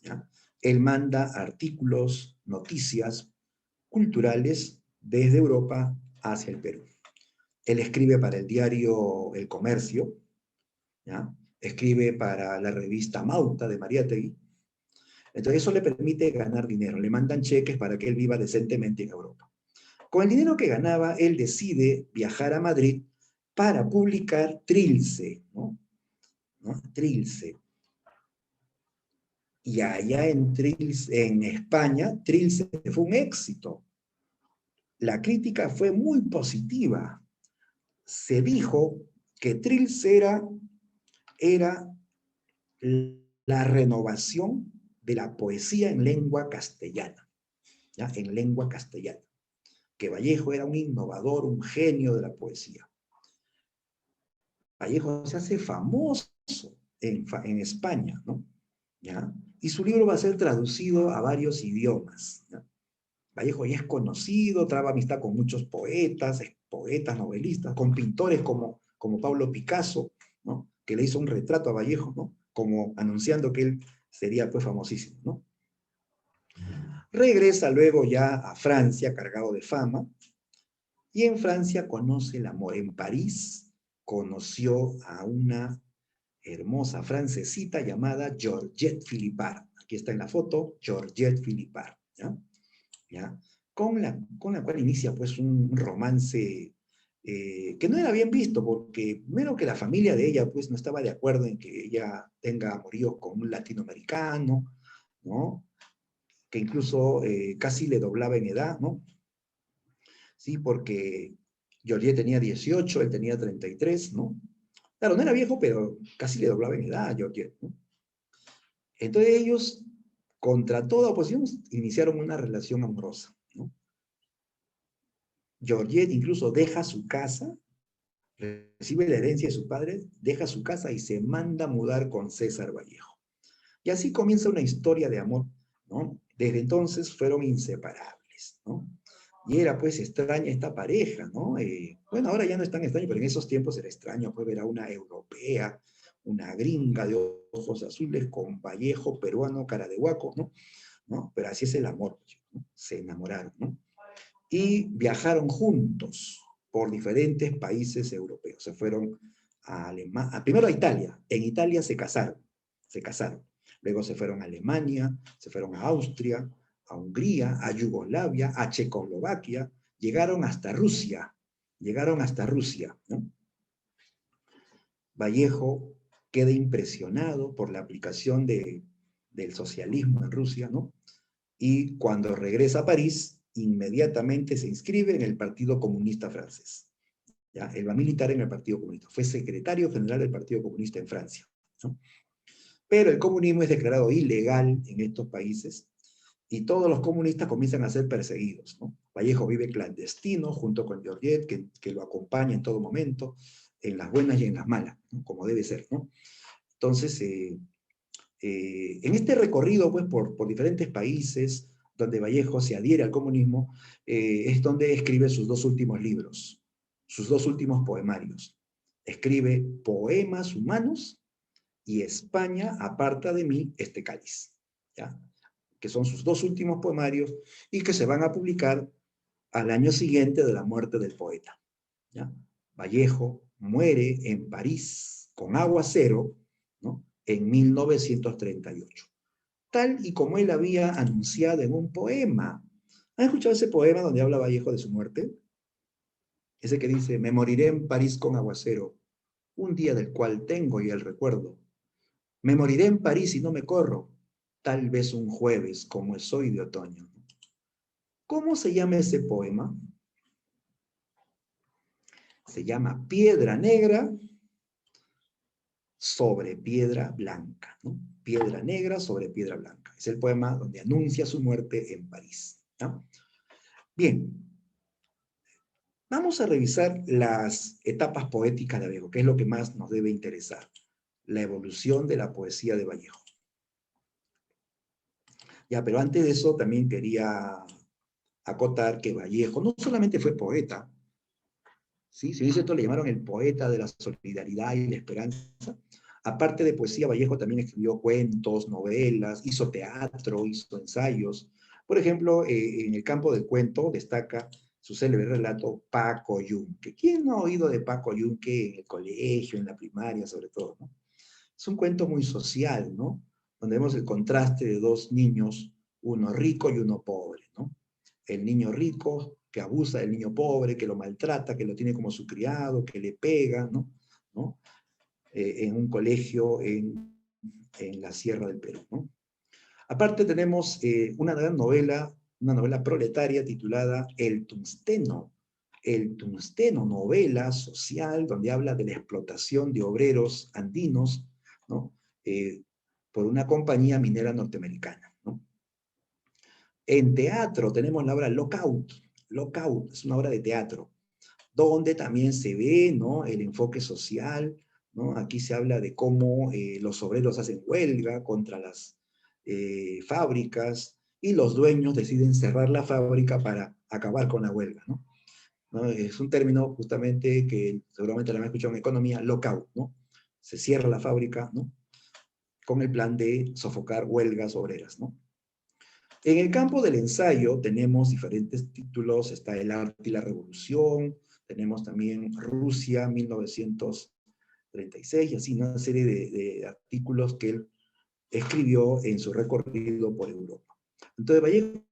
¿ya? Él manda artículos, noticias culturales desde Europa hacia el Perú. Él escribe para el diario El Comercio, ¿ya? Escribe para la revista Mauta de Mariátegui. Entonces eso le permite ganar dinero, le mandan cheques para que él viva decentemente en Europa. Con el dinero que ganaba, él decide viajar a Madrid para publicar Trilce, ¿no? Trilce. Y allá en España, Trilce fue un éxito. La crítica fue muy positiva. Se dijo que Trilce era la renovación de la poesía en lengua castellana, ¿ya? En lengua castellana. Que Vallejo era un innovador, un genio de la poesía. Vallejo se hace famoso en España, ¿no? ¿Ya? Y su libro va a ser traducido a varios idiomas, ¿ya? Vallejo ya es conocido, traba amistad con muchos poetas, novelistas, con pintores como Pablo Picasso, ¿no? Que le hizo un retrato a Vallejo, ¿no? Como anunciando que él sería pues famosísimo, ¿no? Regresa luego ya a Francia cargado de fama, y en Francia conoce el amor. En París conoció a una hermosa francesita llamada Georgette Philippard. Aquí está en la foto, Georgette Philippard, ¿ya? ¿Ya? Con la cual inicia pues un romance que no era bien visto, porque primero que la familia de ella pues no estaba de acuerdo en que ella tenga amoríos con un latinoamericano, ¿no? Que incluso casi le doblaba en edad, ¿no? Sí, porque Georgette tenía 18, él tenía 33, ¿no? Claro, no era viejo, pero casi le doblaba en edad a Georgette, ¿no? Entonces ellos, contra toda oposición, iniciaron una relación amorosa, ¿no? Georgette incluso deja su casa, recibe la herencia de su padre, deja su casa y se manda a mudar con César Vallejo. Y así comienza una historia de amor, ¿no? Desde entonces fueron inseparables, ¿no? Y era pues extraña esta pareja, ¿no? Bueno, ahora ya no es tan extraño, pero en esos tiempos era extraño pues ver a una europea, una gringa de ojos azules con Vallejo peruano, cara de guaco, ¿no? ¿No? Pero así es el amor, ¿no? Se enamoraron, ¿no? Y viajaron juntos por diferentes países europeos. Se fueron a Alemania, primero a Italia. En Italia se casaron. Luego se fueron a Alemania, se fueron a Austria, a Hungría, a Yugoslavia, a Checoslovaquia, llegaron hasta Rusia, ¿no? Vallejo queda impresionado por la aplicación del socialismo en Rusia, ¿no? Y cuando regresa a París, inmediatamente se inscribe en el Partido Comunista Francés. ¿Ya? Él va a militar en el Partido Comunista. Fue secretario general del Partido Comunista en Francia, ¿no? Pero el comunismo es declarado ilegal en estos países y todos los comunistas comienzan a ser perseguidos, ¿no? Vallejo vive clandestino junto con Georgette, que lo acompaña en todo momento, en las buenas y en las malas, ¿no? Como debe ser, ¿no? Entonces, en este recorrido pues, por diferentes países donde Vallejo se adhiere al comunismo, es donde escribe sus dos últimos libros, sus dos últimos poemarios. Escribe Poemas Humanos y España aparta de mí este cáliz, ¿ya? Que son sus dos últimos poemarios y que se van a publicar al año siguiente de la muerte del poeta, ¿ya? Vallejo muere en París con aguacero, ¿no? En 1938, tal y como él había anunciado en un poema. ¿Han escuchado ese poema donde habla Vallejo de su muerte? Ese que dice, me moriré en París con aguacero, un día del cual tengo ya el recuerdo. Me moriré en París y no me corro, tal vez un jueves como es hoy de otoño. ¿Cómo se llama ese poema? Se llama Piedra Negra sobre piedra blanca, ¿no? Piedra negra sobre piedra blanca. Es el poema donde anuncia su muerte en París, ¿no? Bien, vamos a revisar las etapas poéticas de Vallejo, que es lo que más nos debe interesar, la evolución de la poesía de Vallejo. Ya, pero antes de eso también quería acotar que Vallejo no solamente fue poeta, ¿sí? Si dice esto le llamaron el poeta de la solidaridad y la esperanza. Aparte de poesía, Vallejo también escribió cuentos, novelas, hizo teatro, hizo ensayos. Por ejemplo, en el campo del cuento destaca su célebre relato Paco Yunque. ¿Quién no ha oído de Paco Yunque en el colegio, en la primaria sobre todo, ¿no? Es un cuento muy social, ¿no? Donde vemos el contraste de dos niños, uno rico y uno pobre, ¿no? El niño rico que abusa del niño pobre, que lo maltrata, que lo tiene como su criado, que le pega, ¿no? ¿No? En un colegio en la Sierra del Perú, ¿no? Aparte tenemos una novela proletaria titulada El Tungsteno, novela social donde habla de la explotación de obreros andinos, ¿no? Por una compañía minera norteamericana, ¿no? En teatro tenemos la obra Lockout. Lockout es una obra de teatro, donde también se ve, ¿no? El enfoque social, ¿no? Aquí se habla de cómo los obreros hacen huelga contra las fábricas y los dueños deciden cerrar la fábrica para acabar con la huelga, ¿no? ¿No? Es un término justamente que seguramente lo han escuchado en economía, lockout, ¿no? Se cierra la fábrica, ¿no? Con el plan de sofocar huelgas obreras, ¿no? En el campo del ensayo tenemos diferentes títulos, está El arte y la revolución, tenemos también Rusia 1936, y así una serie de artículos que él escribió en su recorrido por Europa. Entonces Vallejo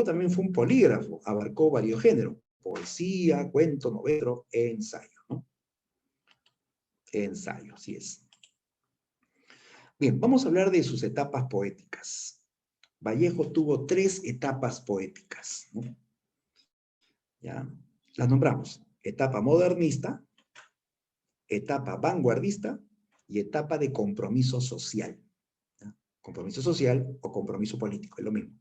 también fue un polígrafo, abarcó varios géneros, poesía, cuento, novela, ensayo, ¿no? Ensayo, así es. Bien, vamos a hablar de sus etapas poéticas. Vallejo tuvo 3 etapas poéticas, ¿no? ¿Ya? Las nombramos. Etapa modernista, etapa vanguardista y etapa de compromiso social. ¿Ya? Compromiso social o compromiso político, es lo mismo.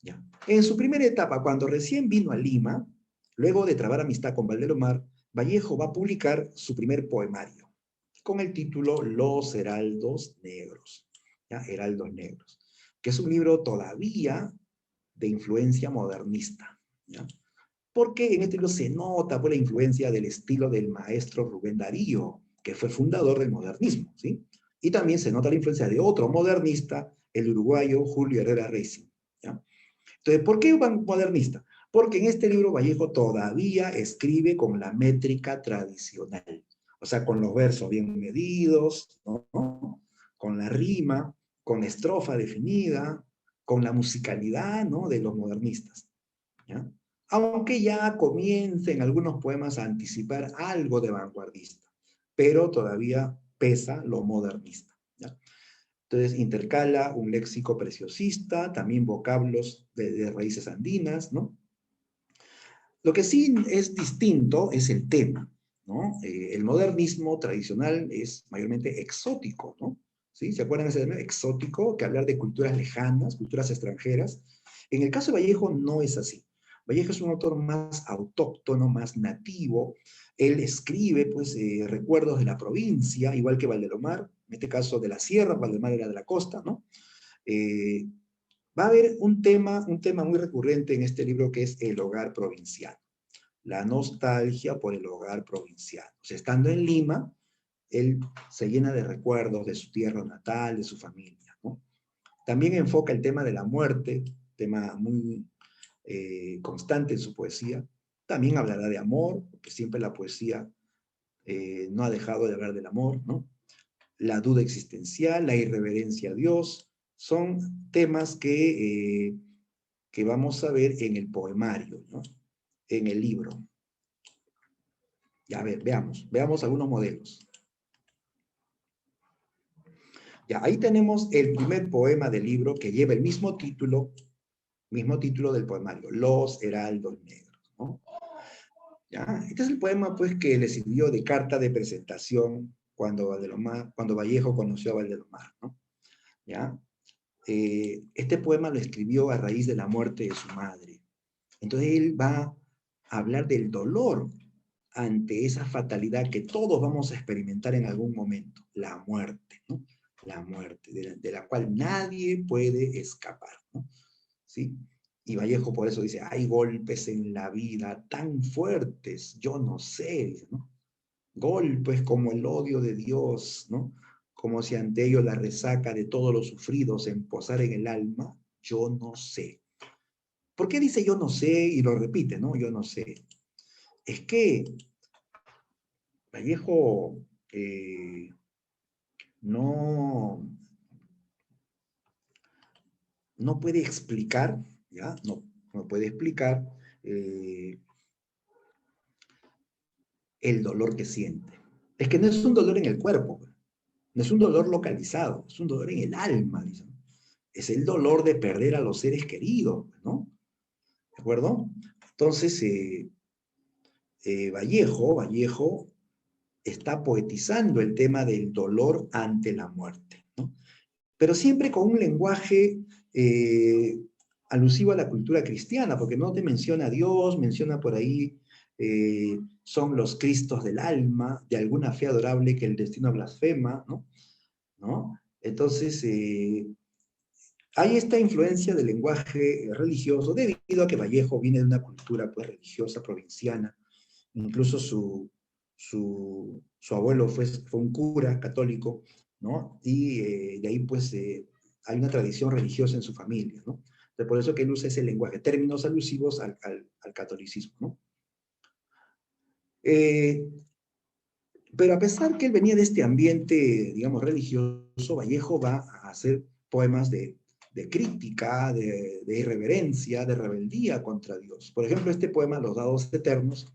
¿Ya? En su primera etapa, cuando recién vino a Lima, luego de trabar amistad con Valdelomar, Vallejo va a publicar su primer poemario, con el título Los Heraldos Negros. ¿Ya? Heraldos Negros, que es un libro todavía de influencia modernista. ¿Ya? Porque en este libro se nota por la influencia del estilo del maestro Rubén Darío, que fue fundador del modernismo, ¿sí? Y también se nota la influencia de otro modernista, el uruguayo Julio Herrera Racing, ¿ya? Entonces, ¿por qué modernista? Porque en este libro Vallejo todavía escribe con la métrica tradicional, o sea, con los versos bien medidos, ¿no? Con la rima, con la estrofa definida, con la musicalidad, ¿no? De los modernistas, ¿ya? Aunque ya comiencen algunos poemas a anticipar algo de vanguardista, pero todavía pesa lo modernista, ¿ya? Entonces intercala un léxico preciosista, también vocablos de raíces andinas, ¿no? Lo que sí es distinto es el tema, ¿no? El modernismo tradicional es mayormente exótico, ¿no? ¿Sí? ¿Se acuerdan de ese término? Exótico, que hablar de culturas lejanas, culturas extranjeras. En el caso de Vallejo no es así. Vallejo es un autor más autóctono, más nativo. Él escribe, pues, recuerdos de la provincia, igual que Valdelomar, en este caso de la sierra, Valdelomar era de la costa, ¿no? Eh, Va a haber un tema muy recurrente en este libro que es el hogar provincial, la nostalgia por el hogar provincial. O sea, estando en Lima, él se llena de recuerdos de su tierra natal, de su familia, ¿no? También enfoca el tema de la muerte, tema muy constante en su poesía. También hablará de amor, porque siempre la poesía no ha dejado de hablar del amor, ¿no? La duda existencial, la irreverencia a Dios, son temas que vamos a ver en el poemario, ¿no? En el libro. Ya, a ver, veamos algunos modelos. Ya, ahí tenemos el primer poema del libro que lleva el mismo título del poemario, Los Heraldos Negros, ¿no? Ya, este es el poema, pues, que le sirvió de carta de presentación cuando Vallejo conoció a Valdelomar, ¿no? ¿Ya? Este poema lo escribió a raíz de la muerte de su madre. Entonces él va a hablar del dolor ante esa fatalidad que todos vamos a experimentar en algún momento, la muerte, ¿no? La muerte, de la cual nadie puede escapar, ¿no? ¿Sí? Y Vallejo por eso dice, hay golpes en la vida tan fuertes, yo no sé, ¿no? Golpes como el odio de Dios, ¿no? Como si ante ellos la resaca de todos los sufridos en posar en el alma, yo no sé. ¿Por qué dice yo no sé y lo repite, ¿no? Yo no sé. Es que Vallejo no, no puede explicar, ¿ya? No puede explicar eh, el dolor que siente. Es que no es un dolor en el cuerpo, no es un dolor localizado, es un dolor en el alma, dicen. Es el dolor de perder a los seres queridos, ¿no? ¿De acuerdo? Entonces, Vallejo está poetizando el tema del dolor ante la muerte, ¿no? Pero siempre con un lenguaje alusivo a la cultura cristiana, porque no te menciona a Dios, menciona por ahí, son los Cristos del alma, de alguna fe adorable que el destino blasfema, ¿no? ¿No? Entonces, hay esta influencia del lenguaje religioso debido a que Vallejo viene de una cultura pues, religiosa provinciana. Incluso su abuelo fue un cura católico, ¿no? Y de ahí pues hay una tradición religiosa en su familia, ¿no? Entonces, por eso que él usa ese lenguaje, términos alusivos al catolicismo, ¿no? Eh, pero a pesar que él venía de este ambiente, digamos, religioso, Vallejo va a hacer poemas de crítica, de irreverencia, de rebeldía contra Dios. Por ejemplo, este poema, Los Dados Eternos,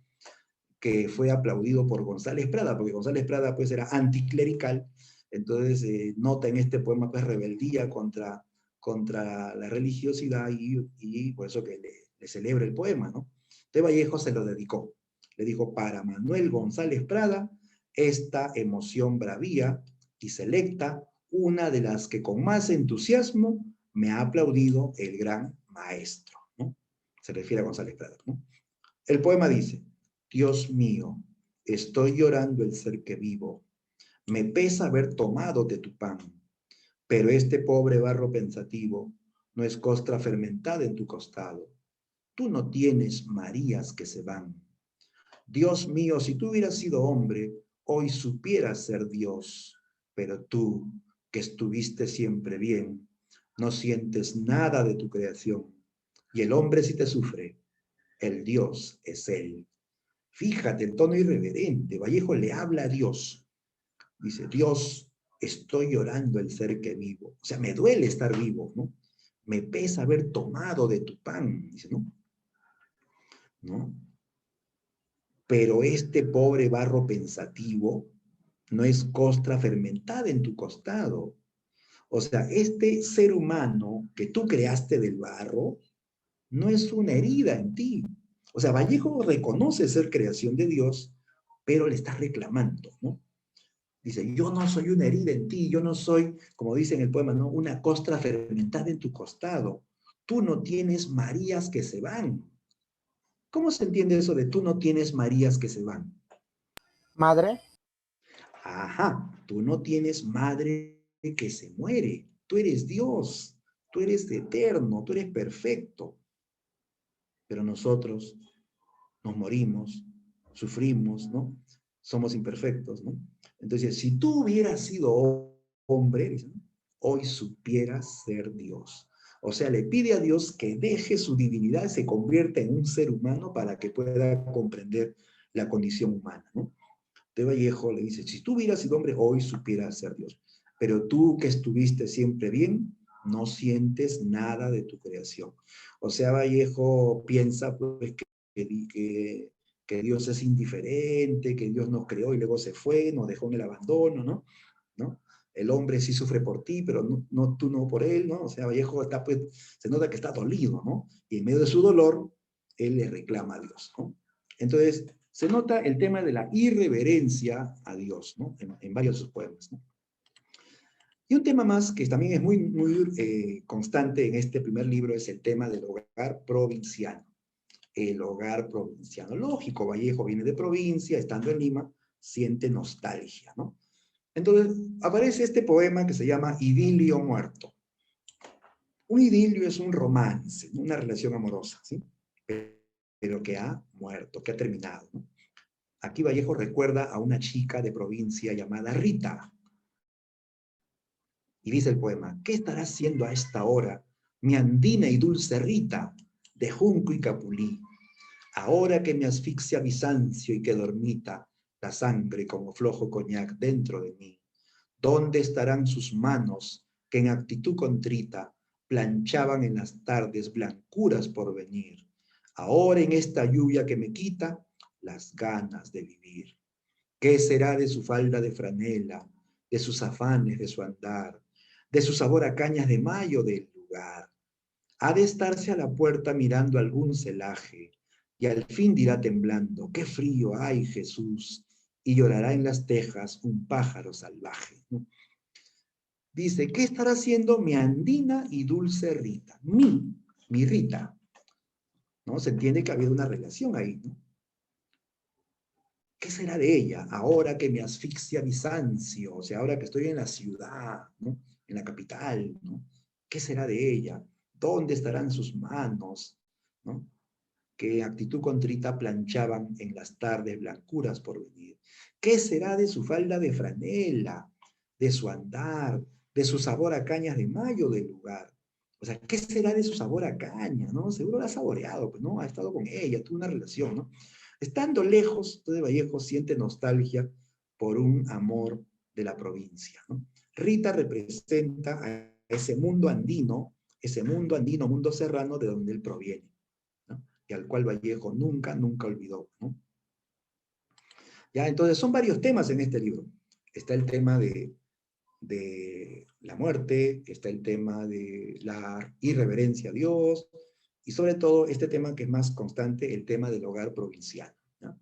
que fue aplaudido por González Prada, porque González Prada pues era anticlerical, entonces nota en este poema pues rebeldía contra la religiosidad y por eso que le celebra el poema, ¿no? De Vallejo se lo dedicó. Le dijo, para Manuel González Prada, esta emoción bravía y selecta, una de las que con más entusiasmo me ha aplaudido el gran maestro, ¿no? Se refiere a González Prada, ¿no? El poema dice, Dios mío, estoy llorando el ser que vivo, me pesa haber tomado de tu pan, pero este pobre barro pensativo no es costra fermentada en tu costado. Tú no tienes Marías que se van. Dios mío, si tú hubieras sido hombre, hoy supieras ser Dios, pero tú, que estuviste siempre bien, no sientes nada de tu creación, y el hombre si te sufre, el Dios es él. Fíjate el tono irreverente. Vallejo le habla a Dios. Dice, Dios, estoy llorando el ser que vivo. O sea, me duele estar vivo, ¿no? Me pesa haber tomado de tu pan, dice, ¿no? ¿No? Pero este pobre barro pensativo no es costra fermentada en tu costado. O sea, este ser humano que tú creaste del barro no es una herida en ti. O sea, Vallejo reconoce ser creación de Dios, pero le está reclamando, ¿no? Dice, yo no soy una herida en ti, yo no soy, como dice en el poema, ¿no? Una costra fermentada en tu costado. Tú no tienes Marías que se van. ¿Cómo se entiende eso de tú no tienes Marías que se van? Madre, Ajá, tú no tienes madre que se muere. Tú eres Dios, tú eres eterno, tú eres perfecto. Pero nosotros nos morimos, sufrimos, ¿no? Somos imperfectos, ¿no? Entonces, si tú hubieras sido hombre, dice, ¿no? Hoy supieras ser Dios. O sea, le pide a Dios que deje su divinidad y se convierta en un ser humano para que pueda comprender la condición humana, ¿no? De Vallejo le dice, si tú hubieras sido hombre, hoy supieras ser Dios. Pero tú que estuviste siempre bien, no sientes nada de tu creación. O sea, Vallejo piensa pues, que Dios es indiferente, que Dios nos creó y luego se fue, nos dejó en el abandono, ¿no? ¿No? El hombre sí sufre por ti, pero tú no por él, ¿no? O sea, Vallejo está, pues, se nota que está dolido, ¿no? Y en medio de su dolor, él le reclama a Dios, ¿no? Entonces, se nota el tema de la irreverencia a Dios, ¿no? En varios de sus poemas, ¿no? Y un tema más que también es muy constante en este primer libro es el tema del hogar provinciano. El hogar provinciano. Lógico, Vallejo viene de provincia, estando en Lima, siente nostalgia, ¿no? Entonces, aparece este poema que se llama Idilio Muerto. Un idilio es un romance, una relación amorosa, ¿sí? Pero que ha muerto, que ha terminado, ¿no? Aquí Vallejo recuerda a una chica de provincia llamada Rita. Y dice el poema, ¿qué estará haciendo a esta hora mi andina y dulce Rita de junco y capulí? Ahora que me asfixia Bizancio y que dormita la sangre como flojo coñac dentro de mí, ¿dónde estarán sus manos que en actitud contrita planchaban en las tardes blancuras por venir? Ahora en esta lluvia que me quita las ganas de vivir. ¿Qué será de su falda de franela, de sus afanes, de su andar, de su sabor a cañas de mayo del lugar? Ha de estarse a la puerta mirando algún celaje, y al fin dirá temblando, qué frío hay, Jesús, y llorará en las tejas un pájaro salvaje. Dice, ¿qué estará haciendo mi andina y dulce Rita? Mi Rita, ¿no? Se entiende que ha habido una relación ahí, ¿no? ¿Qué será de ella ahora que me asfixia Bizancio? O sea, ahora que estoy en la ciudad, ¿no? En la capital, ¿no? ¿Qué será de ella? ¿Dónde estarán sus manos? ¿No? Que actitud contrita planchaban en las tardes blancuras por venir. ¿Qué será de su falda de franela, de su andar, de su sabor a cañas de mayo del lugar? O sea, ¿qué será de su sabor a caña, no? Seguro la ha saboreado, pues, ¿no? Ha estado con ella, tuvo una relación, ¿no? Estando lejos, de Vallejo siente nostalgia por un amor de la provincia, ¿no? Rita representa a ese mundo andino, mundo serrano de donde él proviene, ¿no? Y al cual Vallejo nunca olvidó, ¿no? Ya, entonces son varios temas en este libro. Está el tema de la muerte, está el tema de la irreverencia a Dios, y sobre todo este tema que es más constante, el tema del hogar provincial, ¿no?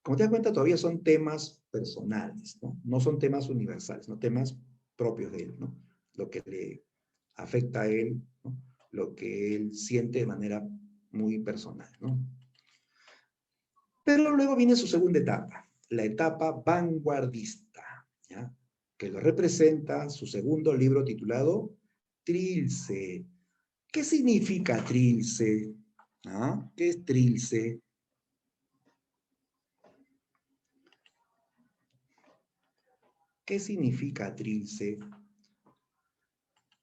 Como te das cuenta, todavía son temas personales, ¿no? No son temas universales, no temas propios de él, ¿no? Lo que le afecta a él, ¿no? Lo que él siente de manera muy personal, ¿no? Pero luego viene su segunda etapa, la etapa vanguardista, ¿ya? Que lo representa su segundo libro titulado Trilce. ¿Qué significa Trilce? ¿Ah? ¿Qué es Trilce? ¿Qué significa Trilce?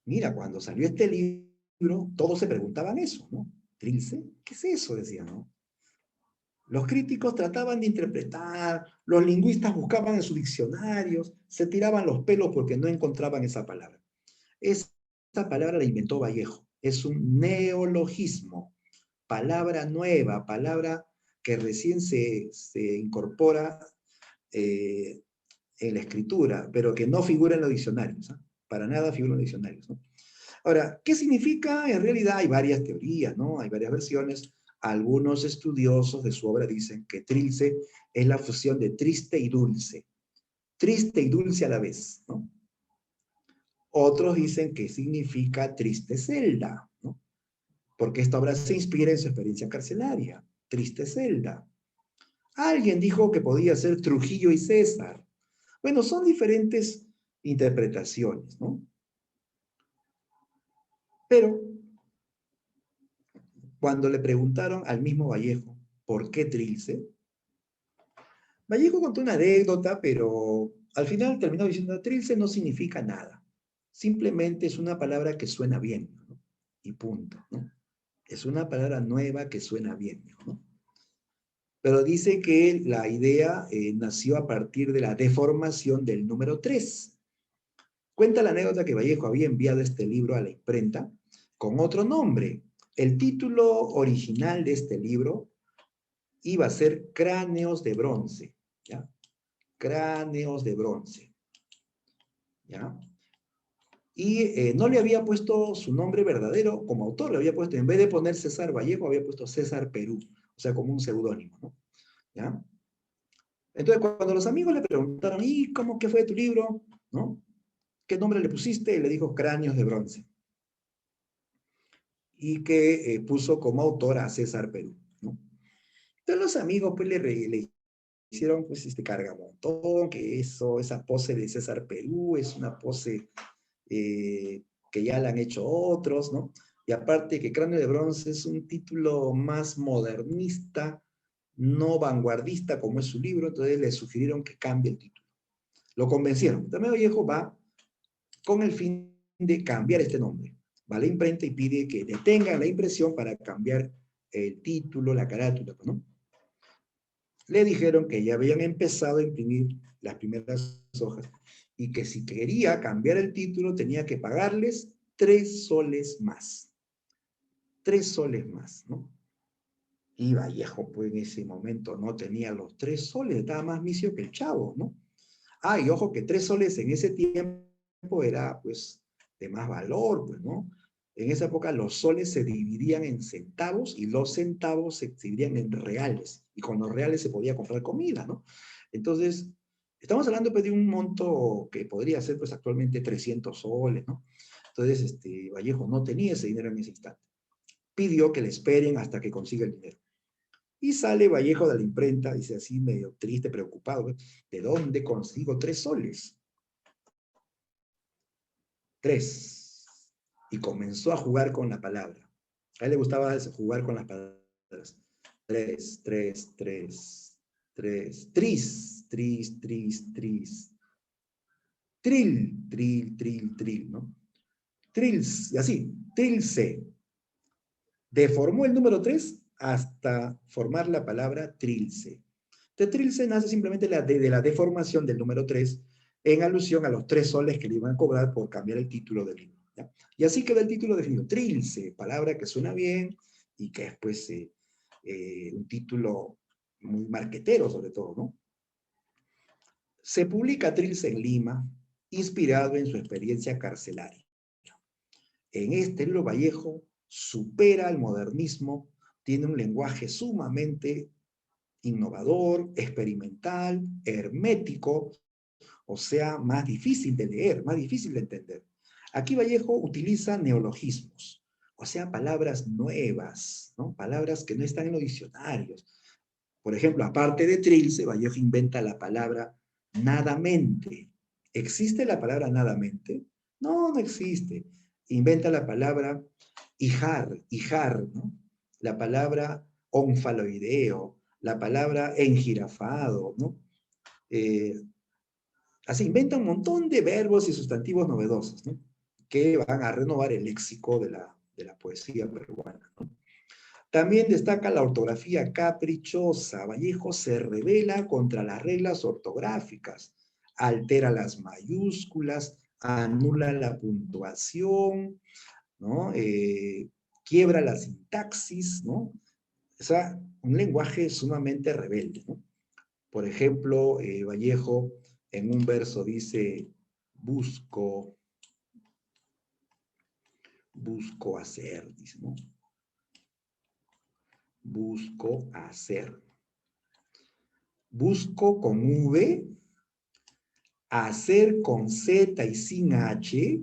Mira, cuando salió este libro, todos se preguntaban eso, ¿no? ¿Trilce? ¿Qué es eso? Decían, ¿no? Los críticos trataban de interpretar, los lingüistas buscaban en sus diccionarios, se tiraban los pelos porque no encontraban esa palabra. Esa palabra la inventó Vallejo, es un neologismo, palabra nueva, palabra que recién se incorpora eh, en la escritura, pero que no figura en los diccionarios, ¿eh? Para nada figura en los diccionarios, ¿no? Ahora, ¿qué significa? En realidad hay varias teorías, ¿no? Hay varias versiones. Algunos estudiosos de su obra dicen que trilce es la fusión de triste y dulce. triste y dulce a la vez, ¿no? Otros dicen que significa triste celda, ¿no? Porque esta obra se inspira en su experiencia carcelaria, triste celda. Alguien dijo que podía ser Trujillo y César. Bueno, son diferentes interpretaciones, ¿no? Pero cuando le preguntaron al mismo Vallejo por qué Trilce, Vallejo contó una anécdota, pero al final terminó diciendo, Trilce no significa nada. Simplemente es una palabra que suena bien, ¿no? Y punto, ¿no? Es una palabra nueva que suena bien, ¿no? Pero dice que la idea nació a partir de la deformación del número 3. Cuenta la anécdota que Vallejo había enviado este libro a la imprenta con otro nombre. El título original de este libro iba a ser Cráneos de Bronce, ¿ya? Cráneos de Bronce, ¿ya? Y no le había puesto su nombre verdadero como autor, le había puesto, en vez de poner César Vallejo, había puesto César Perú, o sea, como un seudónimo, ¿no? ¿Ya? Entonces, cuando los amigos le preguntaron, ¿y cómo que fue tu libro? ¿No? ¿Qué nombre le pusiste? Y le dijo Cráneos de Bronce. Y que puso como autor a César Perú, ¿no? Entonces los amigos pues le hicieron pues cargamontón, que esa pose de César Perú es una pose que ya la han hecho otros, ¿no? Y aparte que Cráneo de Bronce es un título más modernista, no vanguardista como es su libro, entonces le sugirieron que cambie el título. Lo convencieron. También Vallejo va con el fin de cambiar este nombre. Va a la imprenta y pide que detengan la impresión para cambiar el título, la carátula, ¿no? Le dijeron que ya habían empezado a imprimir las primeras hojas y que si quería cambiar el título tenía que pagarles 3 soles más. 3 soles más, ¿no? Y Vallejo, pues en ese momento no tenía los 3 soles, estaba más misio que el chavo, ¿no? Ah, y ojo que 3 soles en ese tiempo era, pues, de más valor, pues, ¿no? En esa época los soles se dividían en centavos y los centavos se dividían en reales. Y con los reales se podía comprar comida, ¿no? Entonces, estamos hablando pues, de un monto que podría ser pues actualmente 300 soles, ¿no? Entonces, Vallejo no tenía ese dinero en ese instante. Pidió que le esperen hasta que consiga el dinero. Y sale Vallejo de la imprenta, dice así medio triste, preocupado, ¿de dónde consigo 3 soles? 3. Y comenzó a jugar con la palabra. A él le gustaba jugar con las palabras. 3, 3, 3, 3. Tris, tris, tris, tris. Tril, tril, tril, tril, ¿no? Trils, y así, trilce. Deformó el número 3 hasta formar la palabra trilce. De trilce nace simplemente de la deformación del número 3 en alusión a los 3 soles que le iban a cobrar por cambiar el título del libro, ¿ya? Y así queda el título definido, trilce, palabra que suena bien y que es pues un título muy marquetero sobre todo, ¿no? Se publica Trilce en Lima, inspirado en su experiencia carcelaria. En este libro Vallejo supera el modernismo, tiene un lenguaje sumamente innovador, experimental, hermético, o sea, más difícil de leer, más difícil de entender. Aquí Vallejo utiliza neologismos, o sea, palabras nuevas, ¿no? Palabras que no están en los diccionarios. Por ejemplo, aparte de trilce, Vallejo inventa la palabra nadamente. ¿Existe la palabra nadamente? No, no existe. Inventa la palabra hijar, ¿no? La palabra onfaloideo, la palabra enjirafado, ¿no? Así inventa un montón de verbos y sustantivos novedosos, ¿no? Que van a renovar el léxico de la poesía peruana, ¿no? También destaca la ortografía caprichosa. Vallejo se rebela contra las reglas ortográficas, altera las mayúsculas, anula la puntuación, ¿no? Quiebra la sintaxis, ¿no? O sea, un lenguaje sumamente rebelde, ¿no? Por ejemplo, Vallejo en un verso dice, busco hacer, dice, ¿no? Busco hacer. Busco con V, Hacer con Z y sin H,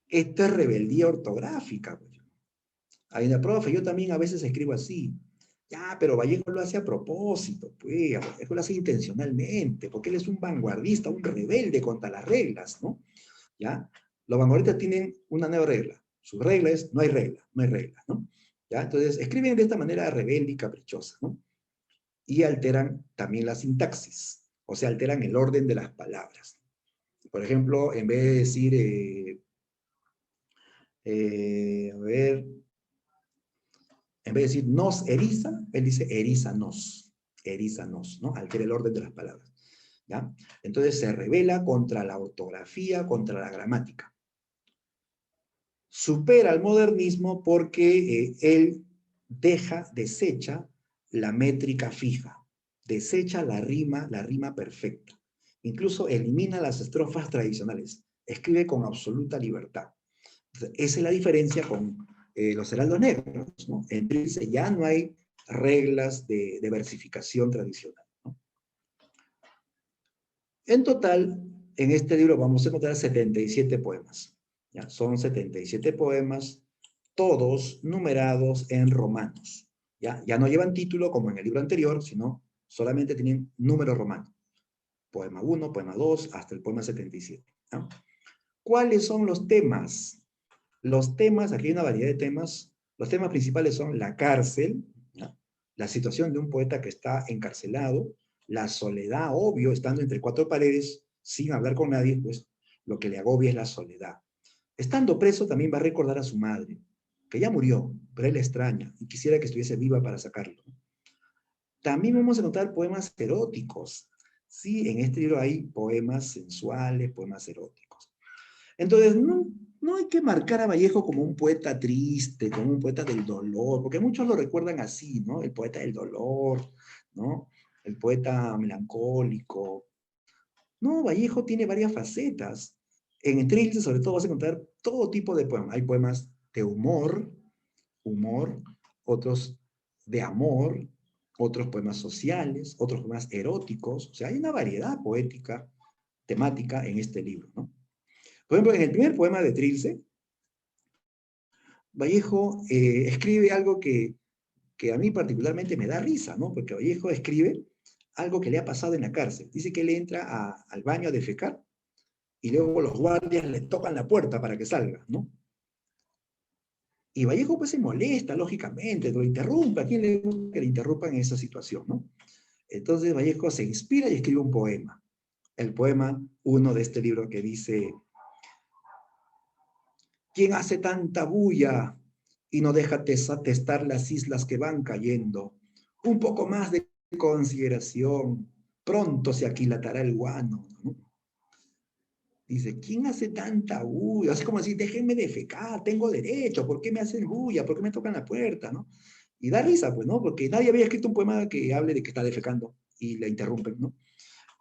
esto es rebeldía ortográfica. Pues. Hay una profe, yo también a veces escribo así. Ya, pero Vallejo lo hace a propósito, pues, Vallejo lo hace intencionalmente, porque él es un vanguardista, un rebelde contra las reglas, ¿no? ¿Ya? Los vanguardistas tienen una nueva regla. Su regla es, no hay regla, no hay regla, ¿no? ¿Ya? Entonces, escriben de esta manera rebelde y caprichosa, ¿no? Y alteran también la sintaxis, o sea, alteran el orden de las palabras. Por ejemplo, en vez de decir, a ver, en vez de decir nos eriza, él dice erízanos, ¿no? Altera el orden de las palabras, ¿ya? Entonces se revela contra la ortografía, contra la gramática. Supera el modernismo porque él desecha la métrica fija, desecha la rima perfecta. Incluso elimina las estrofas tradicionales, escribe con absoluta libertad. Entonces, esa es la diferencia con los heraldos negros, ¿no? En Trilce ya no hay reglas de versificación tradicional, ¿no? En total, en este libro vamos a encontrar 77 poemas. ¿Ya? Son 77 poemas, todos numerados en romanos. ¿Ya? Ya no llevan título como en el libro anterior, sino solamente tienen número romano. Poema 1, poema 2, hasta el poema 77. ¿Ya? ¿Cuáles son los temas? Los temas, aquí hay una variedad de temas. Los temas principales son la cárcel, ¿ya? La situación de un poeta que está encarcelado, la soledad, obvio, estando entre cuatro paredes, sin hablar con nadie, pues lo que le agobia es la soledad. Estando preso también va a recordar a su madre, que ya murió, pero él la extraña y quisiera que estuviese viva para sacarlo. También vamos a encontrar poemas eróticos. Sí, en este libro hay poemas sensuales, poemas eróticos. Entonces, no hay que marcar a Vallejo como un poeta triste, como un poeta del dolor, porque muchos lo recuerdan así, ¿no? El poeta del dolor, ¿no? El poeta melancólico. No, Vallejo tiene varias facetas. En Trilce, sobre todo, vas a encontrar todo tipo de poemas. Hay poemas de humor, otros de amor, otros poemas sociales, otros poemas eróticos. O sea, hay una variedad poética, temática en este libro, ¿no? Por ejemplo, en el primer poema de Trilce, Vallejo escribe algo que a mí particularmente me da risa, ¿no? Porque Vallejo escribe algo que le ha pasado en la cárcel. Dice que él entra al baño a defecar y luego los guardias le tocan la puerta para que salga, ¿no? Y Vallejo pues se molesta, lógicamente, lo interrumpe. ¿A quién le gusta que le interrumpan en esa situación, no? Entonces Vallejo se inspira y escribe un poema. El poema 1 de este libro que dice: ¿quién hace tanta bulla y no deja testar las islas que van cayendo? Un poco más de consideración, pronto se aquilatará el guano, ¿no? Dice, ¿quién hace tanta bulla? Así como decir, déjenme defecar, tengo derecho, ¿por qué me hacen bulla? ¿Por qué me tocan la puerta? ¿No? Y da risa, pues, ¿no? Porque nadie había escrito un poema que hable de que está defecando y la interrumpen, ¿no?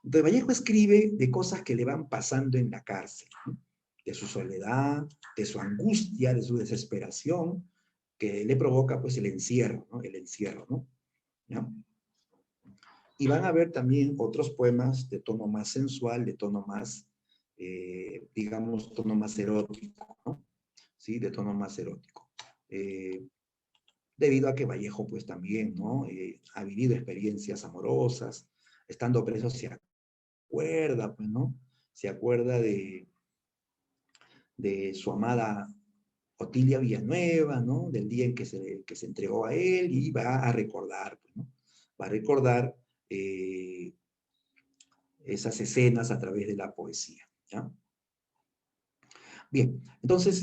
Entonces Vallejo escribe de cosas que le van pasando en la cárcel, ¿no? De su soledad, de su angustia, de su desesperación, que le provoca pues el encierro, ¿no? El encierro, ¿no? ¿Ya? Y van a ver también otros poemas de tono más sensual, de tono más, digamos, tono más erótico, ¿no? ¿Sí? De tono más erótico. Debido a que Vallejo pues también, ¿no? Ha vivido experiencias amorosas, estando preso se acuerda, pues, ¿no? Se acuerda de su amada Otilia Villanueva, ¿no? Del día en que se entregó a él y va a recordar, pues, ¿no? Va a recordar esas escenas a través de la poesía, ¿ya? Bien, entonces,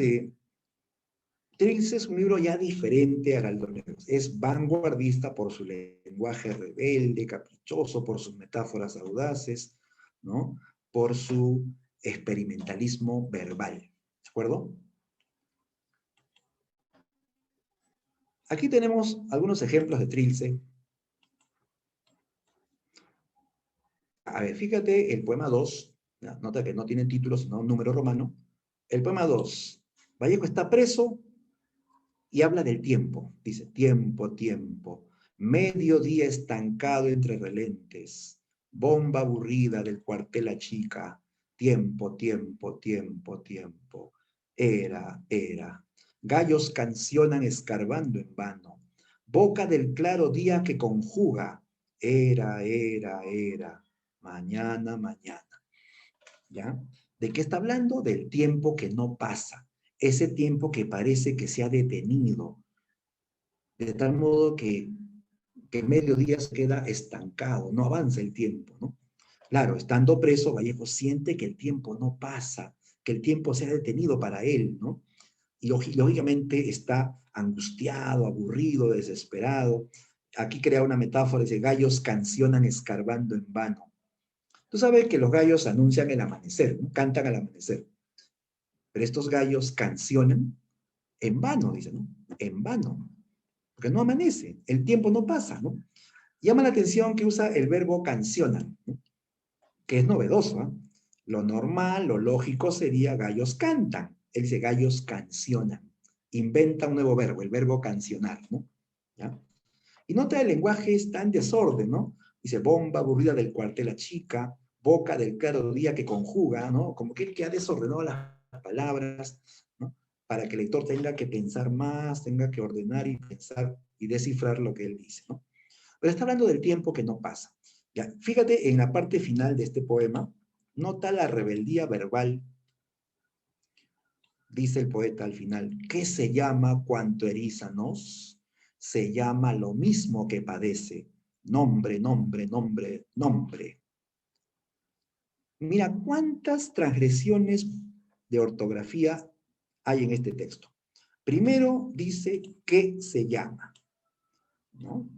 Trilce es un libro ya diferente a Galdoneros. Es vanguardista por su lenguaje rebelde, caprichoso, por sus metáforas audaces, ¿no? Por su experimentalismo verbal, ¿de acuerdo? Aquí tenemos algunos ejemplos de Trilce. A ver, fíjate el poema 2, nota que no tiene título, sino un número romano. El poema 2, Vallejo está preso y habla del tiempo. Dice, tiempo, tiempo, mediodía estancado entre relentes, Bomba aburrida del cuartel la chica. Tiempo, tiempo, tiempo, tiempo. Era. Gallos cancionan escarbando en vano. Boca del claro día que conjuga. Era. Mañana, mañana. ¿Ya? ¿De qué está hablando? Del tiempo que no pasa. Ese tiempo que parece que se ha detenido. De tal modo que mediodía se queda estancado, no avanza el tiempo, ¿no? Claro, estando preso, Vallejo siente que el tiempo no pasa, que el tiempo se ha detenido para él, ¿no? Y lógicamente está angustiado, aburrido, desesperado. Aquí crea una metáfora, dice, gallos cancionan escarbando en vano. Tú sabes que los gallos anuncian el amanecer, ¿no? Cantan al amanecer. Pero estos gallos cancionan en vano, dice, ¿no? En vano. Porque no amanece, el tiempo no pasa, ¿no? Llama la atención que usa el verbo cancionan, ¿no? Que es novedoso, ¿eh? Lo normal, lo lógico sería gallos cantan. Él dice gallos cancionan. Inventa un nuevo verbo, el verbo cancionar, ¿no? ¿Ya? Y nota el lenguaje está en desorden, ¿no? Dice bomba aburrida del cuartel la chica, boca del claro día que conjuga, ¿no? Como que ha desordenado las palabras, ¿no? Para que el lector tenga que pensar más, tenga que ordenar y pensar y descifrar lo que él dice, ¿no? Pero está hablando del tiempo que no pasa. Ya, fíjate en la parte final de este poema, nota la rebeldía verbal, dice el poeta al final, ¿qué se llama cuanto erízanos? Se llama lo mismo que padece. Nombre, nombre, nombre, nombre. Mira cuántas transgresiones de ortografía hay en este texto. Primero dice ¿qué se llama? ¿No?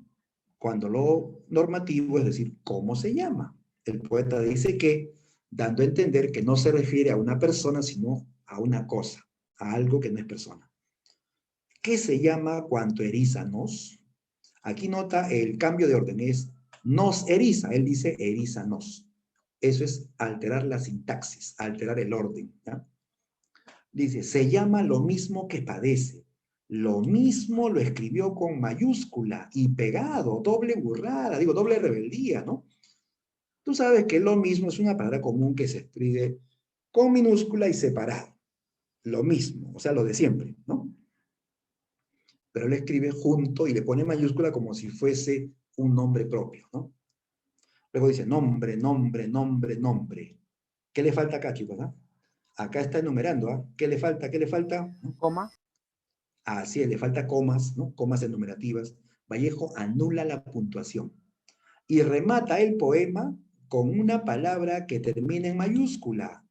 Cuando lo normativo es decir, ¿cómo se llama? El poeta dice que, dando a entender que no se refiere a una persona, sino a una cosa, a algo que no es persona. ¿Qué se llama cuanto erízanos? Aquí nota el cambio de orden, es nos eriza, él dice erízanos. Eso es alterar la sintaxis, alterar el orden, ¿ya? Dice, se llama lo mismo que padece. Lo mismo lo escribió con mayúscula y pegado, doble burrada, digo, doble rebeldía, ¿no? Tú sabes que lo mismo es una palabra común que se escribe con minúscula y separado. Lo mismo, o sea, lo de siempre, ¿no? Pero él escribe junto y le pone mayúscula como si fuese un nombre propio, ¿no? Luego dice nombre, nombre, nombre, nombre. ¿Qué le falta acá, chicos? ¿Ah? Acá está enumerando, ¿ah? ¿Qué le falta? ¿Qué le falta? Coma. Así es, le falta comas, ¿no? Comas enumerativas. Vallejo anula la puntuación y remata el poema con una palabra que termina en mayúscula.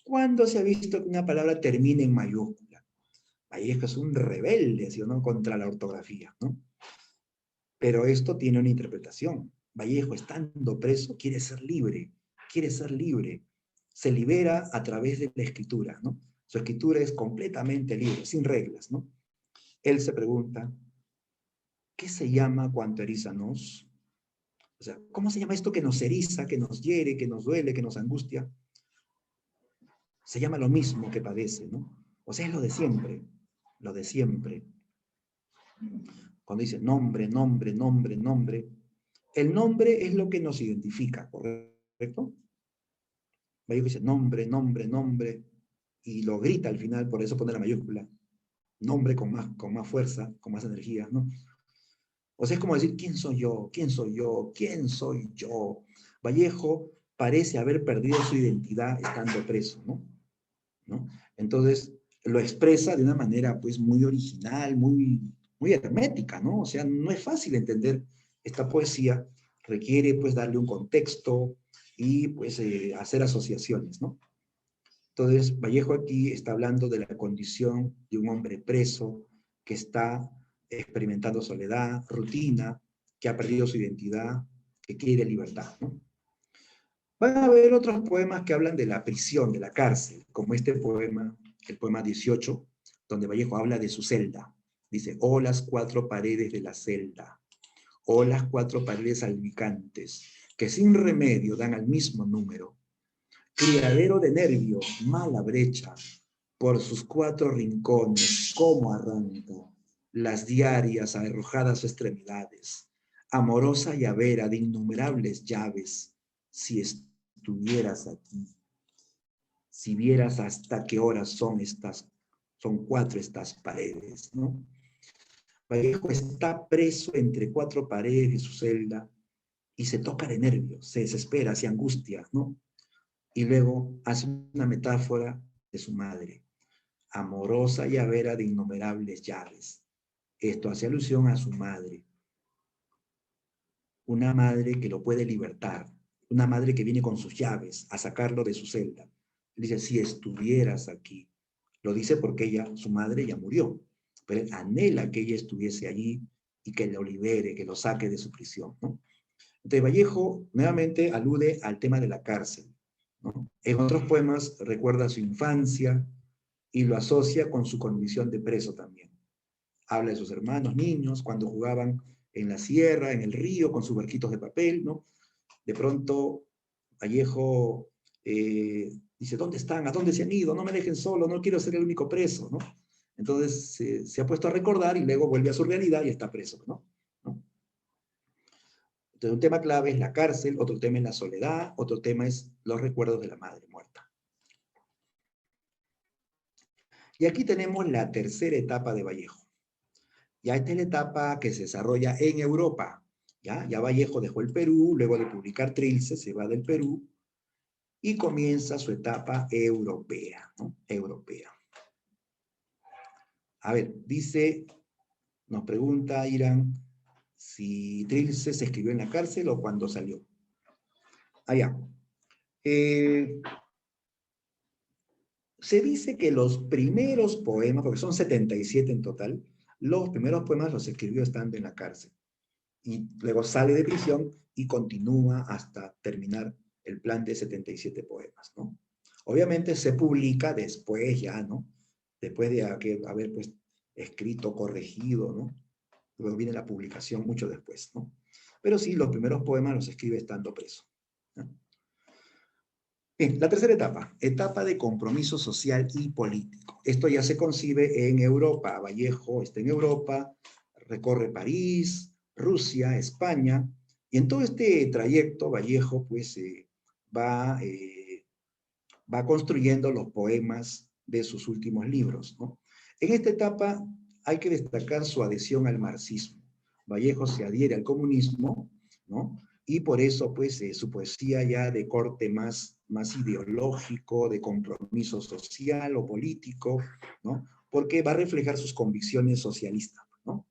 ¿Cuándo se ha visto que una palabra termine en mayúscula? Vallejo es un rebelde, ¿sí o no?, contra la ortografía, ¿no? Pero esto tiene una interpretación. Vallejo, estando preso, quiere ser libre, quiere ser libre. Se libera a través de la escritura, ¿no? Su escritura es completamente libre, sin reglas, ¿no? Él se pregunta, ¿qué se llama cuanto erizanos? O sea, ¿cómo se llama esto que nos eriza, que nos hiere, que nos duele, que nos angustia? Se llama lo mismo que padece, ¿no? O sea, es lo de siempre, lo de siempre. Cuando dice nombre, nombre, nombre, nombre, el nombre es lo que nos identifica, ¿correcto? Vallejo dice nombre, nombre, nombre, y lo grita al final, por eso pone la mayúscula. Nombre con más fuerza, con más energía, ¿no? O sea, es como decir, ¿quién soy yo? ¿Quién soy yo? ¿Quién soy yo? Vallejo parece haber perdido su identidad estando preso, ¿no? ¿No? Entonces, lo expresa de una manera, pues, muy original, muy hermética, ¿no? O sea, no es fácil entender esta poesía, requiere, pues, darle un contexto y, pues, hacer asociaciones, ¿no? Entonces, Vallejo aquí está hablando de la condición de un hombre preso que está experimentando soledad, rutina, que ha perdido su identidad, que quiere libertad, ¿no? Van a haber otros poemas que hablan de la prisión, de la cárcel, como este poema, el poema 18, donde Vallejo habla de su celda. Dice, oh las cuatro paredes de la celda, oh las cuatro paredes albicantes, que sin remedio dan al mismo número. Criadero de nervios, mala brecha, por sus cuatro rincones, cómo arranca las diarias arrojadas extremidades, amorosa llavera de innumerables llaves, si estuvieras aquí, si vieras hasta qué horas son 4 estas paredes, ¿no? Vallejo está preso entre 4 paredes de su celda y se toca de nervios, se desespera, se angustia, ¿no? Y luego hace una metáfora de su madre, amorosa llavera de innumerables llaves. Esto hace alusión a su madre, una madre que lo puede libertar, una madre que viene con sus llaves a sacarlo de su celda. Dice, si estuvieras aquí. Lo dice porque ella, su madre, ya murió, pero él anhela que ella estuviese allí y que lo libere, que lo saque de su prisión, ¿no? Entonces Vallejo nuevamente alude al tema de la cárcel, ¿no? En otros poemas recuerda su infancia y lo asocia con su condición de preso también. Habla de sus hermanos niños cuando jugaban en la sierra, en el río, con sus barquitos de papel, ¿no? De pronto Vallejo dice, ¿dónde están? ¿A dónde se han ido? No me dejen solo, no quiero ser el único preso, ¿no? Entonces se ha puesto a recordar y luego vuelve a su realidad y está preso, ¿no? Entonces, un tema clave es la cárcel, otro tema es la soledad, otro tema es los recuerdos de la madre muerta. Y aquí tenemos la tercera etapa de Vallejo. Ya esta es la etapa que se desarrolla en Europa. Ya Vallejo dejó el Perú, luego de publicar Trilce, se va del Perú y comienza su etapa europea, ¿no? Europea. A ver, dice, nos pregunta Irán, si Trilce se escribió en la cárcel o cuando salió. Allá. Se dice que los primeros poemas, porque son 77 en total, los primeros poemas los escribió estando en la cárcel. Y luego sale de prisión y continúa hasta terminar el plan de 77 poemas, ¿no? Obviamente se publica después ya, ¿no? Después de haber pues, escrito, corregido, ¿no? Luego viene la publicación mucho después, ¿no? Pero sí, los primeros poemas los escribe estando preso, ¿no? Bien, la tercera etapa, etapa de compromiso social y político. Esto ya se concibe en Europa. Vallejo está en Europa, recorre París, Rusia, España, y en todo este trayecto Vallejo pues va construyendo los poemas de sus últimos libros, ¿no? En esta etapa hay que destacar su adhesión al marxismo. Vallejo se adhiere al comunismo, ¿no? Y por eso, pues, su poesía ya de corte más ideológico, de compromiso social o político, ¿no? Porque va a reflejar sus convicciones socialistas, ¿no?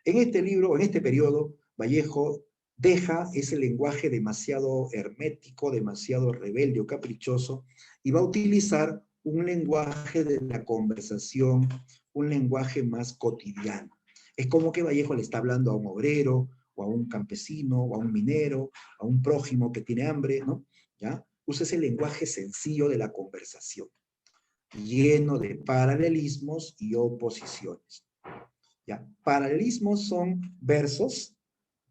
En este libro, en este periodo, Vallejo deja ese lenguaje demasiado hermético, demasiado rebelde o caprichoso, y va a utilizar un lenguaje de la conversación, un lenguaje más cotidiano. Es como que Vallejo le está hablando a un obrero, o a un campesino, o a un minero, a un prójimo que tiene hambre, ¿no? ¿Ya? Usa ese lenguaje sencillo de la conversación, lleno de paralelismos y oposiciones. ¿Ya? Paralelismos son versos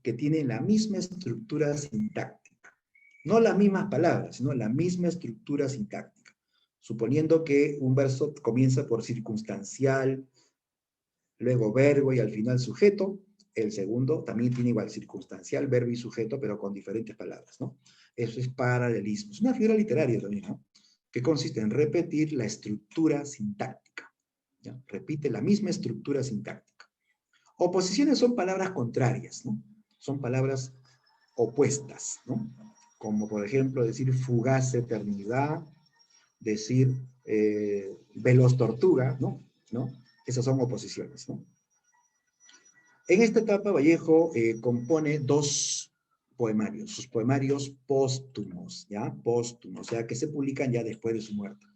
que tienen la misma estructura sintáctica. No las mismas palabras, sino la misma estructura sintáctica. Suponiendo que un verso comienza por circunstancial, luego verbo y al final sujeto, el segundo también tiene igual circunstancial, verbo y sujeto, pero con diferentes palabras, ¿no? Eso es paralelismo. Es una figura literaria también, ¿no? Que consiste en repetir la estructura sintáctica. ¿Ya? Repite la misma estructura sintáctica. Oposiciones son palabras contrarias, ¿no? Son palabras opuestas, ¿no? Como por ejemplo decir fugaz eternidad, decir veloz tortuga, ¿no? ¿No? Esas son oposiciones, ¿no? En esta etapa Vallejo compone 2 poemarios, sus poemarios póstumos, ¿ya? Póstumos, o sea, que se publican ya después de su muerte,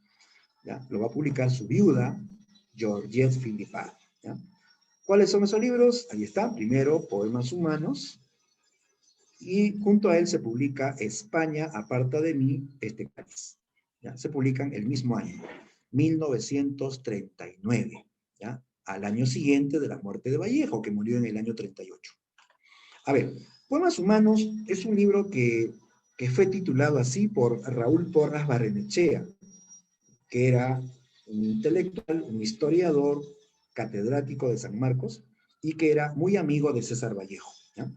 ¿ya? Lo va a publicar su viuda, Georgette Philippard, ¿ya? ¿Cuáles son esos libros? Ahí está. Primero, Poemas Humanos. Y junto a él se publica España, aparta de mí este cáliz. ¿Ya? Se publican el mismo año, 1939, ¿ya? Al año siguiente de la muerte de Vallejo, que murió en el año 38. A ver, Poemas Humanos es un libro que fue titulado así por Raúl Porras Barrenechea, que era un intelectual, un historiador, catedrático de San Marcos, y que era muy amigo de César Vallejo, ¿ya?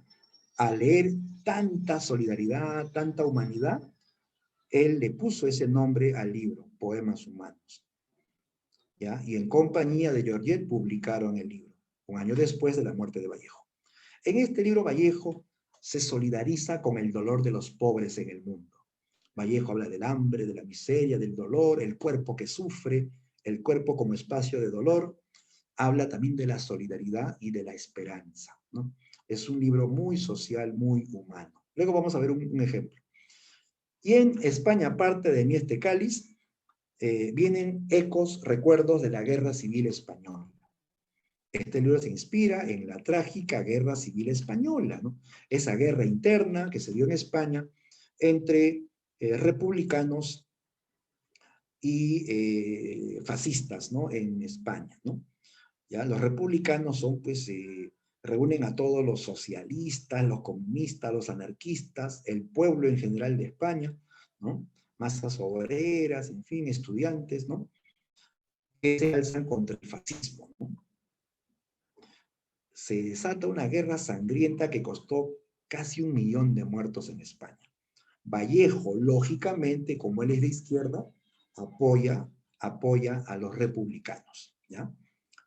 Al leer tanta solidaridad, tanta humanidad, él le puso ese nombre al libro, Poemas Humanos. ¿Ya? Y en compañía de Georgette publicaron el libro, un año después de la muerte de Vallejo. En este libro Vallejo se solidariza con el dolor de los pobres en el mundo. Vallejo habla del hambre, de la miseria, del dolor, el cuerpo que sufre, el cuerpo como espacio de dolor. Habla también de la solidaridad y de la esperanza, ¿no? Es un libro muy social, muy humano. Luego vamos a ver un ejemplo. Y en España, aparte de Mi este cáliz, vienen ecos, recuerdos de la Guerra Civil Española. Este libro se inspira en la trágica Guerra Civil Española, ¿no? Esa guerra interna que se dio en España entre republicanos y fascistas, ¿no? En España, ¿no? ¿Ya? Los republicanos son, pues, reúnen a todos los socialistas, los comunistas, los anarquistas, el pueblo en general de España, ¿no? Masas obreras, en fin, estudiantes, ¿no? Que se alzan contra el fascismo, ¿no? Se desata una guerra sangrienta que costó casi 1.000.000 de muertos en España. Vallejo, lógicamente, como él es de izquierda, apoya a los republicanos, ¿ya?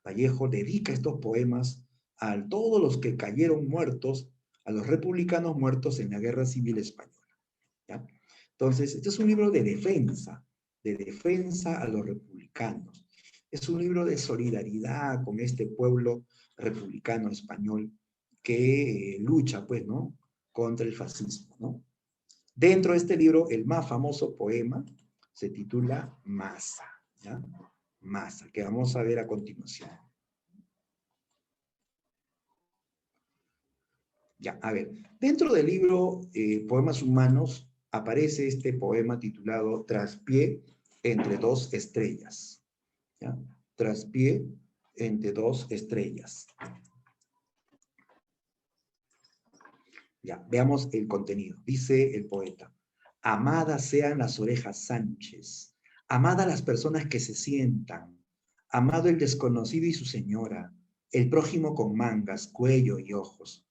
Vallejo dedica estos poemas a todos los que cayeron muertos, a los republicanos muertos en la Guerra Civil Española, ¿ya? Entonces, este es un libro de defensa a los republicanos. Es un libro de solidaridad con este pueblo republicano español que lucha, pues, ¿no?, contra el fascismo, ¿no? Dentro de este libro, el más famoso poema se titula Masa, ¿ya? Masa, que vamos a ver a continuación. Ya, a ver, dentro del libro Poemas Humanos aparece este poema titulado Traspié entre dos estrellas, ¿ya? Traspié entre dos estrellas. Ya, veamos el contenido. Dice el poeta: amadas sean las orejas Sánchez, amadas las personas que se sientan, amado el desconocido y su señora, el prójimo con mangas, cuello y ojos.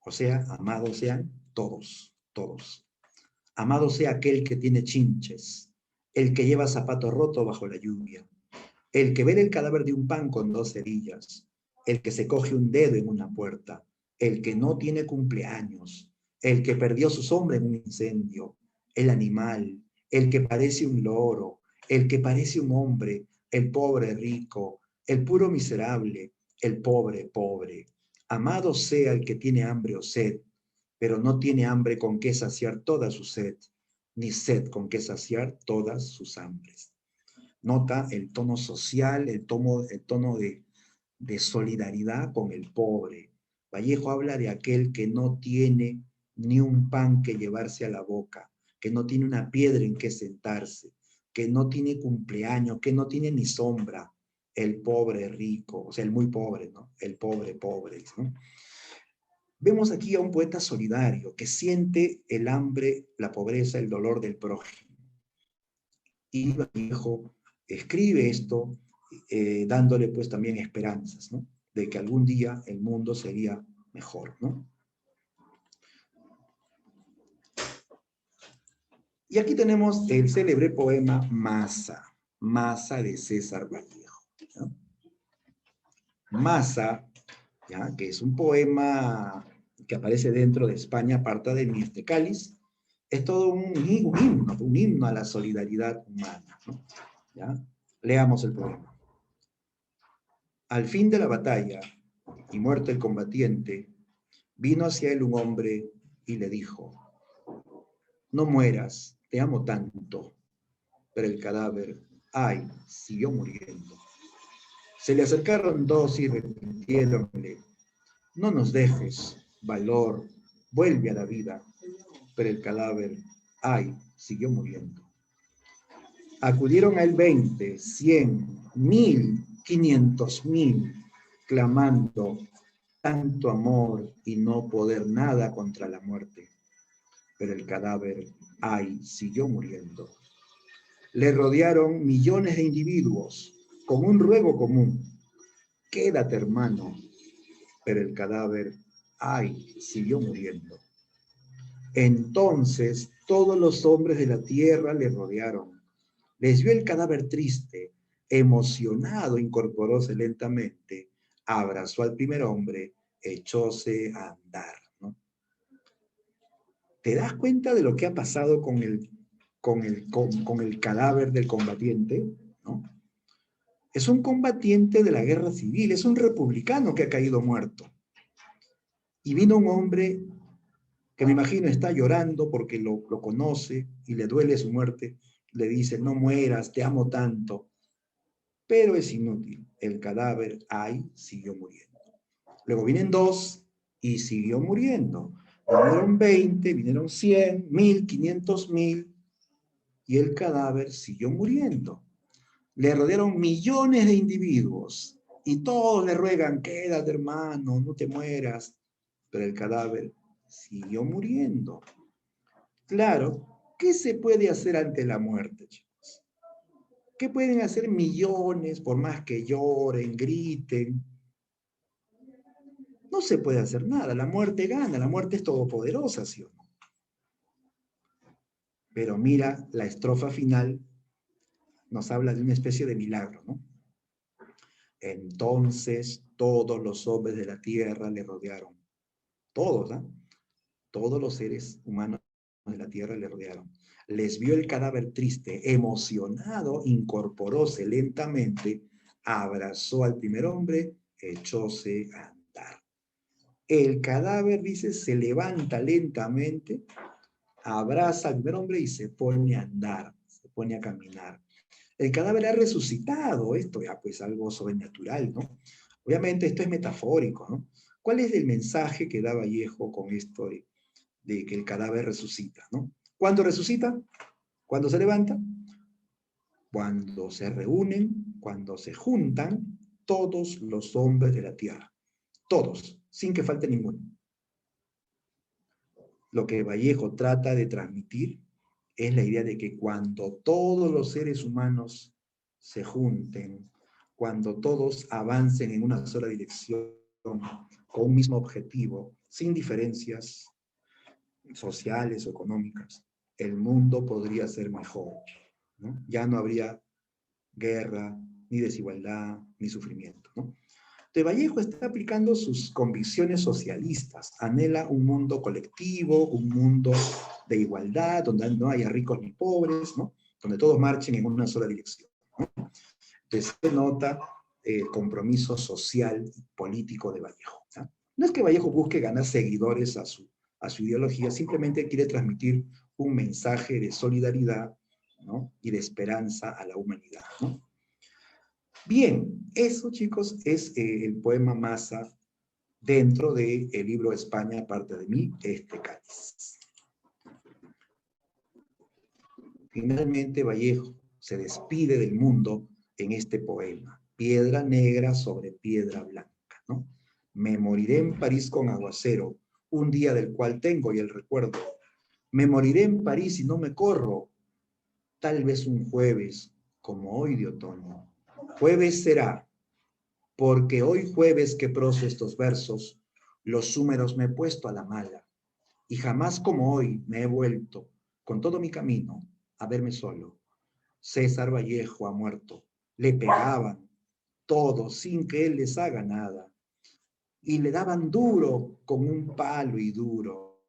O sea, amados sean todos, todos. Amado sea aquel que tiene chinches, el que lleva zapato roto bajo la lluvia, el que ve el cadáver de un pan con 2 cerillas, el que se coge un dedo en una puerta, el que no tiene cumpleaños, el que perdió su sombra en un incendio, el animal, el que parece un loro, el que parece un hombre, el pobre rico, el puro miserable, el pobre pobre. Amado sea el que tiene hambre o sed, pero no tiene hambre con que saciar toda su sed, ni sed con que saciar todas sus hambres. Nota el tono social, el tono de solidaridad con el pobre. Vallejo habla de aquel que no tiene ni un pan que llevarse a la boca, que no tiene una piedra en que sentarse, que no tiene cumpleaños, que no tiene ni sombra. El pobre rico, o sea, el muy pobre, ¿no? El pobre pobre, ¿no? Vemos aquí a un poeta solidario que siente el hambre, la pobreza, el dolor del prójimo. Y Vallejo escribe esto dándole pues también esperanzas, ¿no?, de que algún día el mundo sería mejor, ¿no? Y aquí tenemos el célebre poema Masa, Masa de César Vallejo, ¿no? Masa, ¿ya?, que es un poema que aparece dentro de España, Aparta de Mi este cáliz, es todo un himno a la solidaridad humana, ¿no? ¿Ya? Leamos el poema. Al fin de la batalla, y muerto el combatiente, vino hacia él un hombre y le dijo: no mueras, te amo tanto. Pero el cadáver, ay, siguió muriendo. Se le acercaron 2 y repitiéronle: no nos dejes, valor, vuelve a la vida. Pero el cadáver, ay, siguió muriendo. Acudieron a él 20, 100, 1000, 500.000, clamando tanto amor y no poder nada contra la muerte. Pero el cadáver, ay, siguió muriendo. Le rodearon millones de individuos con un ruego común: quédate, hermano. Pero el cadáver, ay, siguió muriendo. Entonces todos los hombres de la tierra le rodearon. Les vio el cadáver triste, emocionado, incorporóse lentamente, abrazó al primer hombre, echóse a andar, ¿no? ¿Te das cuenta de lo que ha pasado con el cadáver del combatiente? ¿No? Es un combatiente de la guerra civil, es un republicano que ha caído muerto. Y vino un hombre que me imagino está llorando porque lo conoce y le duele su muerte. Le dice, no mueras, te amo tanto. Pero es inútil. El cadáver ahí siguió muriendo. Luego vienen dos y siguió muriendo. Vinieron 20, vinieron 100, 1000, 500,000 y el cadáver siguió muriendo. Le rodearon millones de individuos y todos le ruegan, quédate hermano, no te mueras. Pero el cadáver siguió muriendo. Claro, ¿qué se puede hacer ante la muerte, chicos? ¿Qué pueden hacer millones por más que lloren, griten? No se puede hacer nada, la muerte gana, la muerte es todopoderosa, ¿sí o no? Pero mira, la estrofa final nos habla de una especie de milagro, ¿no? Entonces todos los hombres de la tierra le rodearon. Todos, ¿ah? Todos los seres humanos de la tierra le rodearon. Les vio el cadáver triste, emocionado, incorporóse lentamente, abrazó al primer hombre, echóse a andar. El cadáver, dice, se levanta lentamente, abraza al primer hombre y se pone a andar, se pone a caminar. El cadáver ha resucitado, esto ya pues algo sobrenatural, ¿no? Obviamente esto es metafórico, ¿no? ¿Cuál es el mensaje que da Vallejo con esto de que el cadáver resucita, ¿no? ¿Cuándo resucita? ¿Cuándo se levanta? Cuando se reúnen, cuando se juntan todos los hombres de la tierra. Todos, sin que falte ninguno. Lo que Vallejo trata de transmitir es la idea de que cuando todos los seres humanos se junten, cuando todos avancen en una sola dirección, con un mismo objetivo, sin diferencias sociales o económicas, el mundo podría ser mejor, ¿no? Ya no habría guerra, ni desigualdad, ni sufrimiento, ¿no? De Vallejo está aplicando sus convicciones socialistas, anhela un mundo colectivo, un mundo de igualdad, donde no haya ricos ni pobres, ¿no? Donde todos marchen en una sola dirección, ¿no? Entonces se nota el compromiso social y político de Vallejo, ¿no? No es que Vallejo busque ganar seguidores a su ideología, simplemente quiere transmitir un mensaje de solidaridad, ¿no? Y de esperanza a la humanidad, ¿no? Bien, eso, chicos, es el poema Masa dentro del libro España, parte de mí, este cáliz. Finalmente, Vallejo se despide del mundo en este poema, piedra negra sobre piedra blanca, ¿no? Me moriré en París con aguacero, un día del cual tengo y el recuerdo. Me moriré en París y no me corro, tal vez un jueves, como hoy de otoño. Jueves será, porque hoy jueves que proso estos versos, los húmeros me he puesto a la mala, y jamás como hoy me he vuelto, con todo mi camino, a verme solo. César Vallejo ha muerto, le pegaban, todos, sin que él les haga nada, y le daban duro con un palo y duro,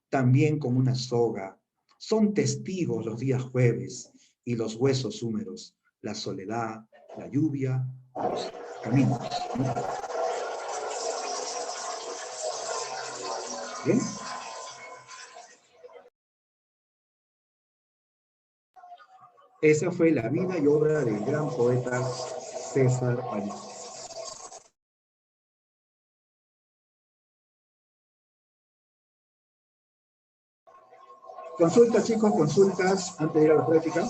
también con una soga. Son testigos los días jueves y los huesos húmedos, la soledad, la lluvia, los caminos. ¿Bien? Esa fue la vida y obra del gran poeta César Vallejo. Consultas, chicos, consultas antes de ir a la práctica.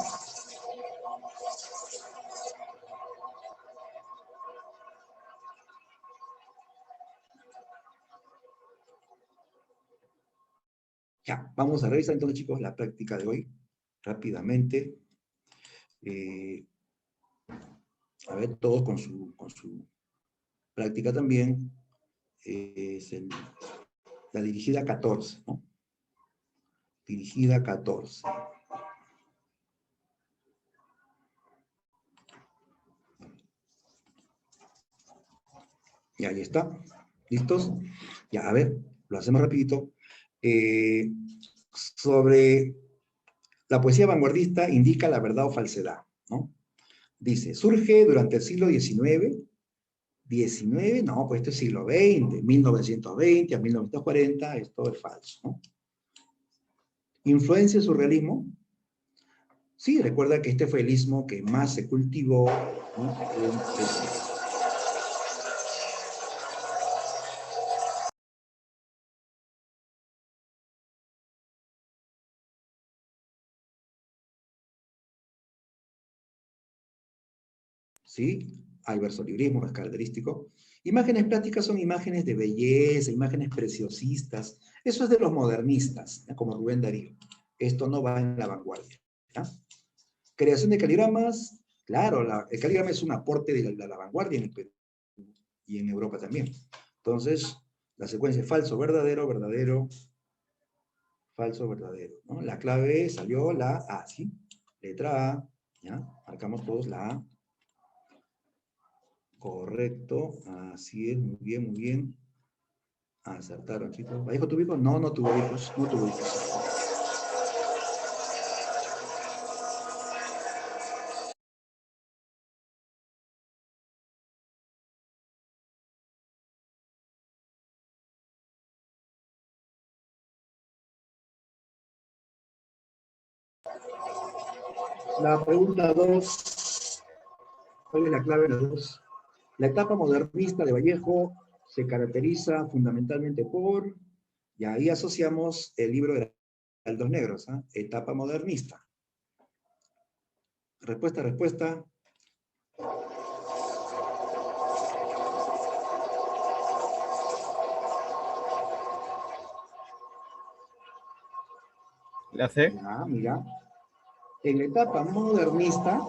Ya, vamos a revisar entonces, chicos, la práctica de hoy rápidamente. A ver, todos con su práctica también. es la dirigida 14, ¿no? Dirigida 14. Y ahí está. ¿Listos? Ya, a ver, lo hacemos rapidito. Sobre la poesía vanguardista indica la verdad o falsedad, ¿no? Dice, surge durante el siglo XIX. ¿XIX? No, pues esto es siglo XX, 1920 a 1940, esto es falso, ¿no? ¿Influencia el surrealismo? Sí, recuerda que este fue el istmo que más se cultivó, ¿no? ¿Sí? Hay versolibrismo, es característico. Imágenes plásticas son imágenes de belleza, imágenes preciosistas. Eso es de los modernistas, ¿ya? Como Rubén Darío. Esto no va en la vanguardia, ¿ya? Creación de caligramas, claro, el caligrama es un aporte de la vanguardia en el Perú y en Europa también. Entonces, la secuencia es falso, verdadero, verdadero, falso, verdadero, ¿no? La clave salió la A, ¿sí? Letra A, ¿ya? Marcamos todos la A. Correcto, así es, muy bien, muy bien. Acertaron, chicos. ¿Vallejo tuvo hijos? No, no tuvo hijos, no tuvo hijos. La pregunta 2, ¿cuál es la clave de la 2? La etapa modernista de Vallejo se caracteriza fundamentalmente por, y ahí asociamos el libro de Heraldos Negros, ¿eh? Etapa modernista. Respuesta, respuesta. La C. Ya, mira. En la etapa modernista,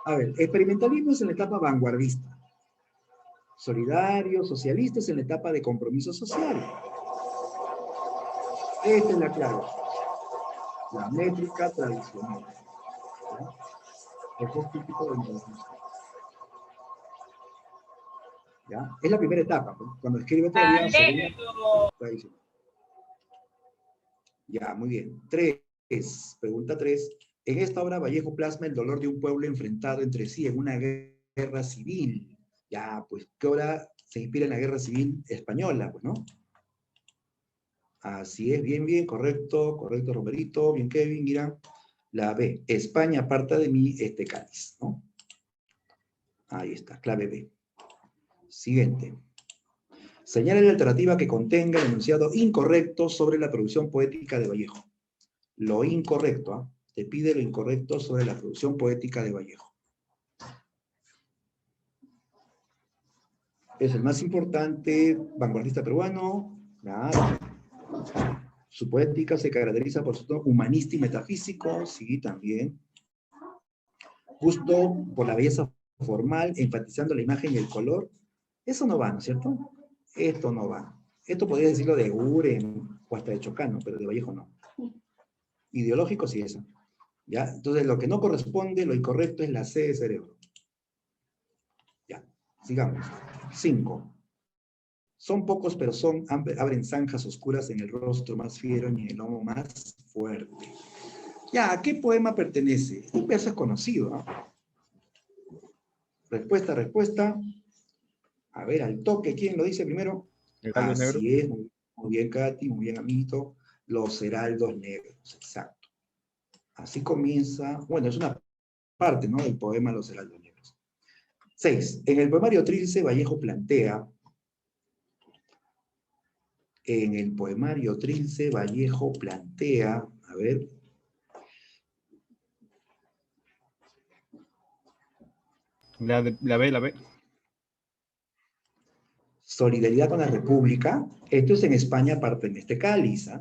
a ver, experimentalismo es en la etapa vanguardista. Solidario, socialista es en la etapa de compromiso social. Esta es la clave. La métrica tradicional. ¿Ya? Eso es típico del modernismo. ¿Ya? Es la primera etapa, ¿no? Cuando escribe todavía segunda tradicional. Ya, muy bien. 3. Pregunta 3. En esta obra Vallejo plasma el dolor de un pueblo enfrentado entre sí en una guerra civil. Ya, pues, ¿qué obra se inspira en la guerra civil española? Pues, ¿no? Así es, bien, bien, correcto, correcto, Romerito, bien, Kevin, mira. La B, España aparta de mí este cáliz, ¿no? Ahí está, clave B. Siguiente. Señala la alternativa que contenga el enunciado incorrecto sobre la producción poética de Vallejo. Lo incorrecto, ¿ah? Te pide lo incorrecto sobre la producción poética de Vallejo. Es el más importante vanguardista peruano. Claro. Su poética se caracteriza por su tono humanista y metafísico, sí, también. Gusto por la belleza formal, enfatizando la imagen y el color. Eso no va, ¿no es cierto? Esto no va. Esto podría decirlo de Uren o hasta de Chocano, pero de Vallejo no. Ideológico sí eso. ¿Ya? Entonces lo que no corresponde, lo incorrecto es la C de cerebro. Ya, sigamos. 5. Son pocos, pero abren zanjas oscuras en el rostro más fiero y en el lomo más fuerte. Ya, ¿a qué poema pertenece? Este verso es conocido, ¿no? Respuesta, respuesta. A ver, al toque, ¿quién lo dice primero? Así es, muy bien, Katy, muy bien, amiguito. Los heraldos negros, exacto. Así comienza, bueno, es una parte, ¿no?, del poema Los heraldos negros. 6. En el poemario Trilce, Vallejo plantea, a ver. La B. Solidaridad con la República. Esto es en España, parte en este cáliz, ¿eh?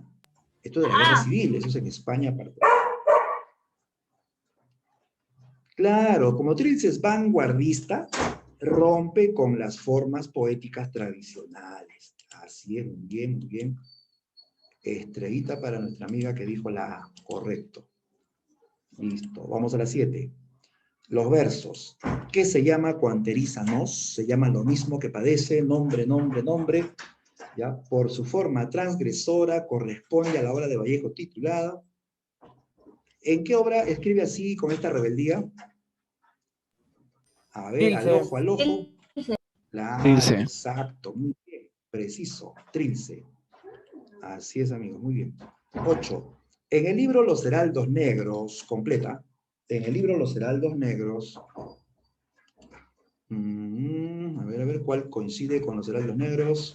Esto es de la guerra civil, eso es en España, parte. Claro, como Trilce es vanguardista, rompe con las formas poéticas tradicionales. Así es, muy bien, muy bien. Estrellita para nuestra amiga que dijo la A. Correcto. Listo, vamos a la 7. Los versos. ¿Qué se llama cuanterízanos? Se llama lo mismo que padece, nombre, nombre, nombre. ¿Ya? Por su forma transgresora, corresponde a la obra de Vallejo titulada. ¿En qué obra escribe así con esta rebeldía? A ver, al Trilce. ojo, al ojo. Claro, Trilce. exacto, muy bien, preciso, Trilce. Así es, amigos, muy bien. 8. En el libro Los Heraldos Negros, completa, en el libro Los Heraldos Negros, a ver, ¿cuál coincide con Los Heraldos Negros?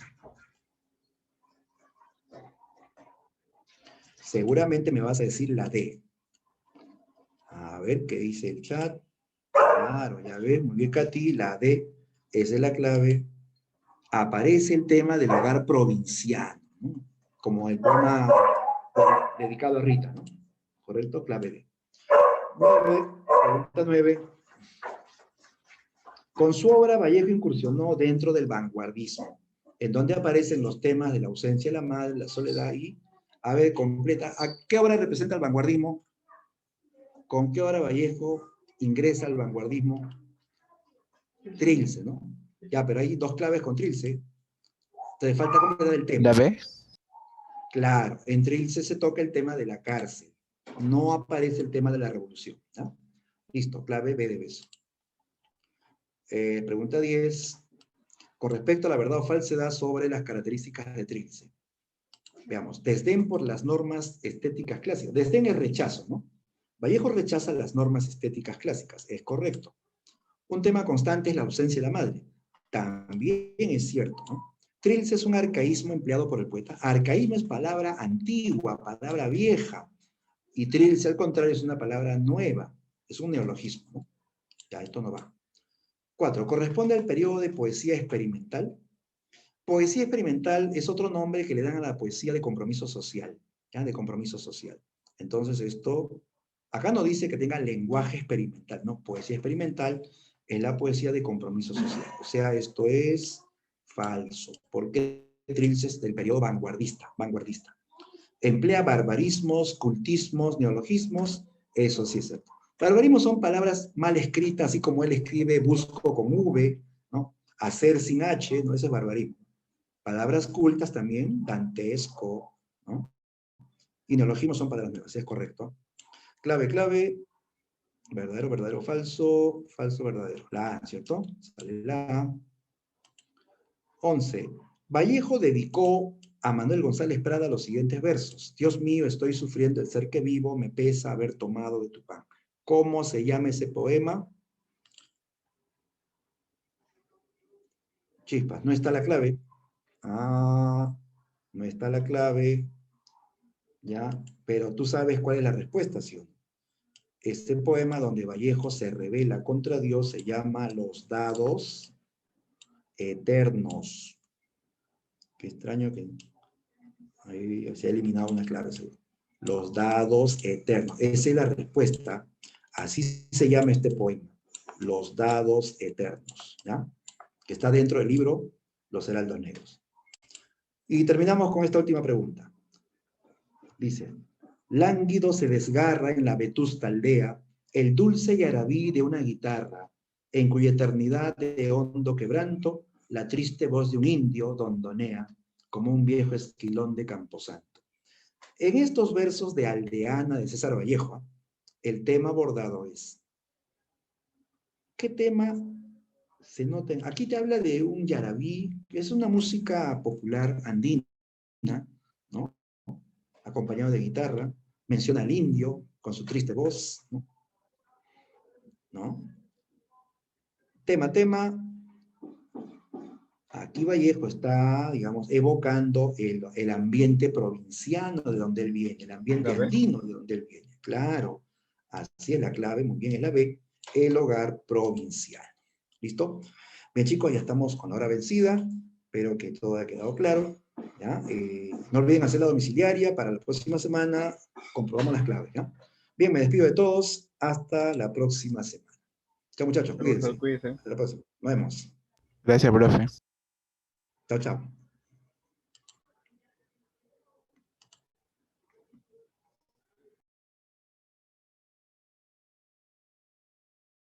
Seguramente me vas a decir la D. A ver, ¿qué dice el chat? Claro, ya ves, muy bien, Katy, la D, esa es la clave. Aparece el tema del hogar provinciano, ¿no? Como el poema dedicado a Rita, ¿no? ¿Correcto? Clave D. 9, pregunta 9. Con su obra, Vallejo incursionó dentro del vanguardismo, en donde aparecen los temas de la ausencia de la madre, la soledad y, a ver, completa, ¿a qué obra representa el vanguardismo? ¿Con qué obra Vallejo ingresa al vanguardismo? Trilce, ¿no? Ya, pero hay dos claves con Trilce. Te falta completar el tema. ¿La B? Claro, en Trilce se toca el tema de la cárcel. No aparece el tema de la revolución, ¿no? Listo, clave B de beso. Pregunta 10. Con respecto a la verdad o falsedad sobre las características de Trilce. Veamos, desdén por las normas estéticas clásicas. Desdén es rechazo, ¿no? Vallejo rechaza las normas estéticas clásicas, es correcto. Un tema constante es la ausencia de la madre. También es cierto, ¿no? Trilce es un arcaísmo empleado por el poeta. Arcaísmo es palabra antigua, palabra vieja. Y Trilce, al contrario, es una palabra nueva. Es un neologismo, ¿no? Ya, esto no va. 4. Corresponde al periodo de poesía experimental. Poesía experimental es otro nombre que le dan a la poesía de compromiso social. ¿Ya? De compromiso social. Entonces esto, acá no dice que tenga lenguaje experimental, ¿no? Poesía experimental es la poesía de compromiso social. O sea, esto es falso. Porque Trilce es del periodo vanguardista. Emplea barbarismos, cultismos, neologismos, eso sí es cierto. Barbarismos son palabras mal escritas, así como él escribe busco con V, ¿no? Hacer sin H, ¿no? Eso es barbarismo. Palabras cultas también, dantesco, ¿no? Y neologismos son palabras nuevas, es correcto. Clave, clave, verdadero, verdadero, falso, falso, verdadero. La A, ¿cierto? Sale la A. 11. Vallejo dedicó a Manuel González Prada los siguientes versos. Dios mío, estoy sufriendo el ser que vivo, me pesa haber tomado de tu pan. ¿Cómo se llama ese poema? Chispas, no está la clave. Ah, no está la clave. Ya, pero tú sabes cuál es la respuesta, ¿sí? Este poema donde Vallejo se revela contra Dios se llama Los Dados Eternos. Qué extraño que ahí se ha eliminado una clave, seguro. Los dados eternos. Esa es la respuesta. Así se llama este poema. Los dados eternos. ¿Ya? Que está dentro del libro Los Heraldos Negros. Y terminamos con esta última pregunta. Dice, lánguido se desgarra en la vetusta aldea el dulce yarabí de una guitarra, en cuya eternidad de hondo quebranto la triste voz de un indio dondonea como un viejo esquilón de camposanto. En estos versos de Aldeana de César Vallejo, el tema abordado es, ¿qué tema se nota? Aquí te habla de un yarabí, que es una música popular andina, ¿no? Acompañado de guitarra, menciona al indio con su triste voz, ¿no? Tema, aquí Vallejo está, digamos, evocando el ambiente provinciano de donde él viene, el ambiente andino de donde él viene, claro, así es la clave, muy bien, es la B, el hogar provincial, ¿listo? Bien chicos, ya estamos con la hora vencida, espero que todo haya quedado claro, ¿ya? No olviden hacer la domiciliaria, para la próxima semana comprobamos las claves, ¿ya? Bien, me despido de todos, hasta la próxima semana. Chao, muchachos, cuídense. Cuídense. Hasta la próxima. Nos vemos. Gracias, profe. Chao, chao.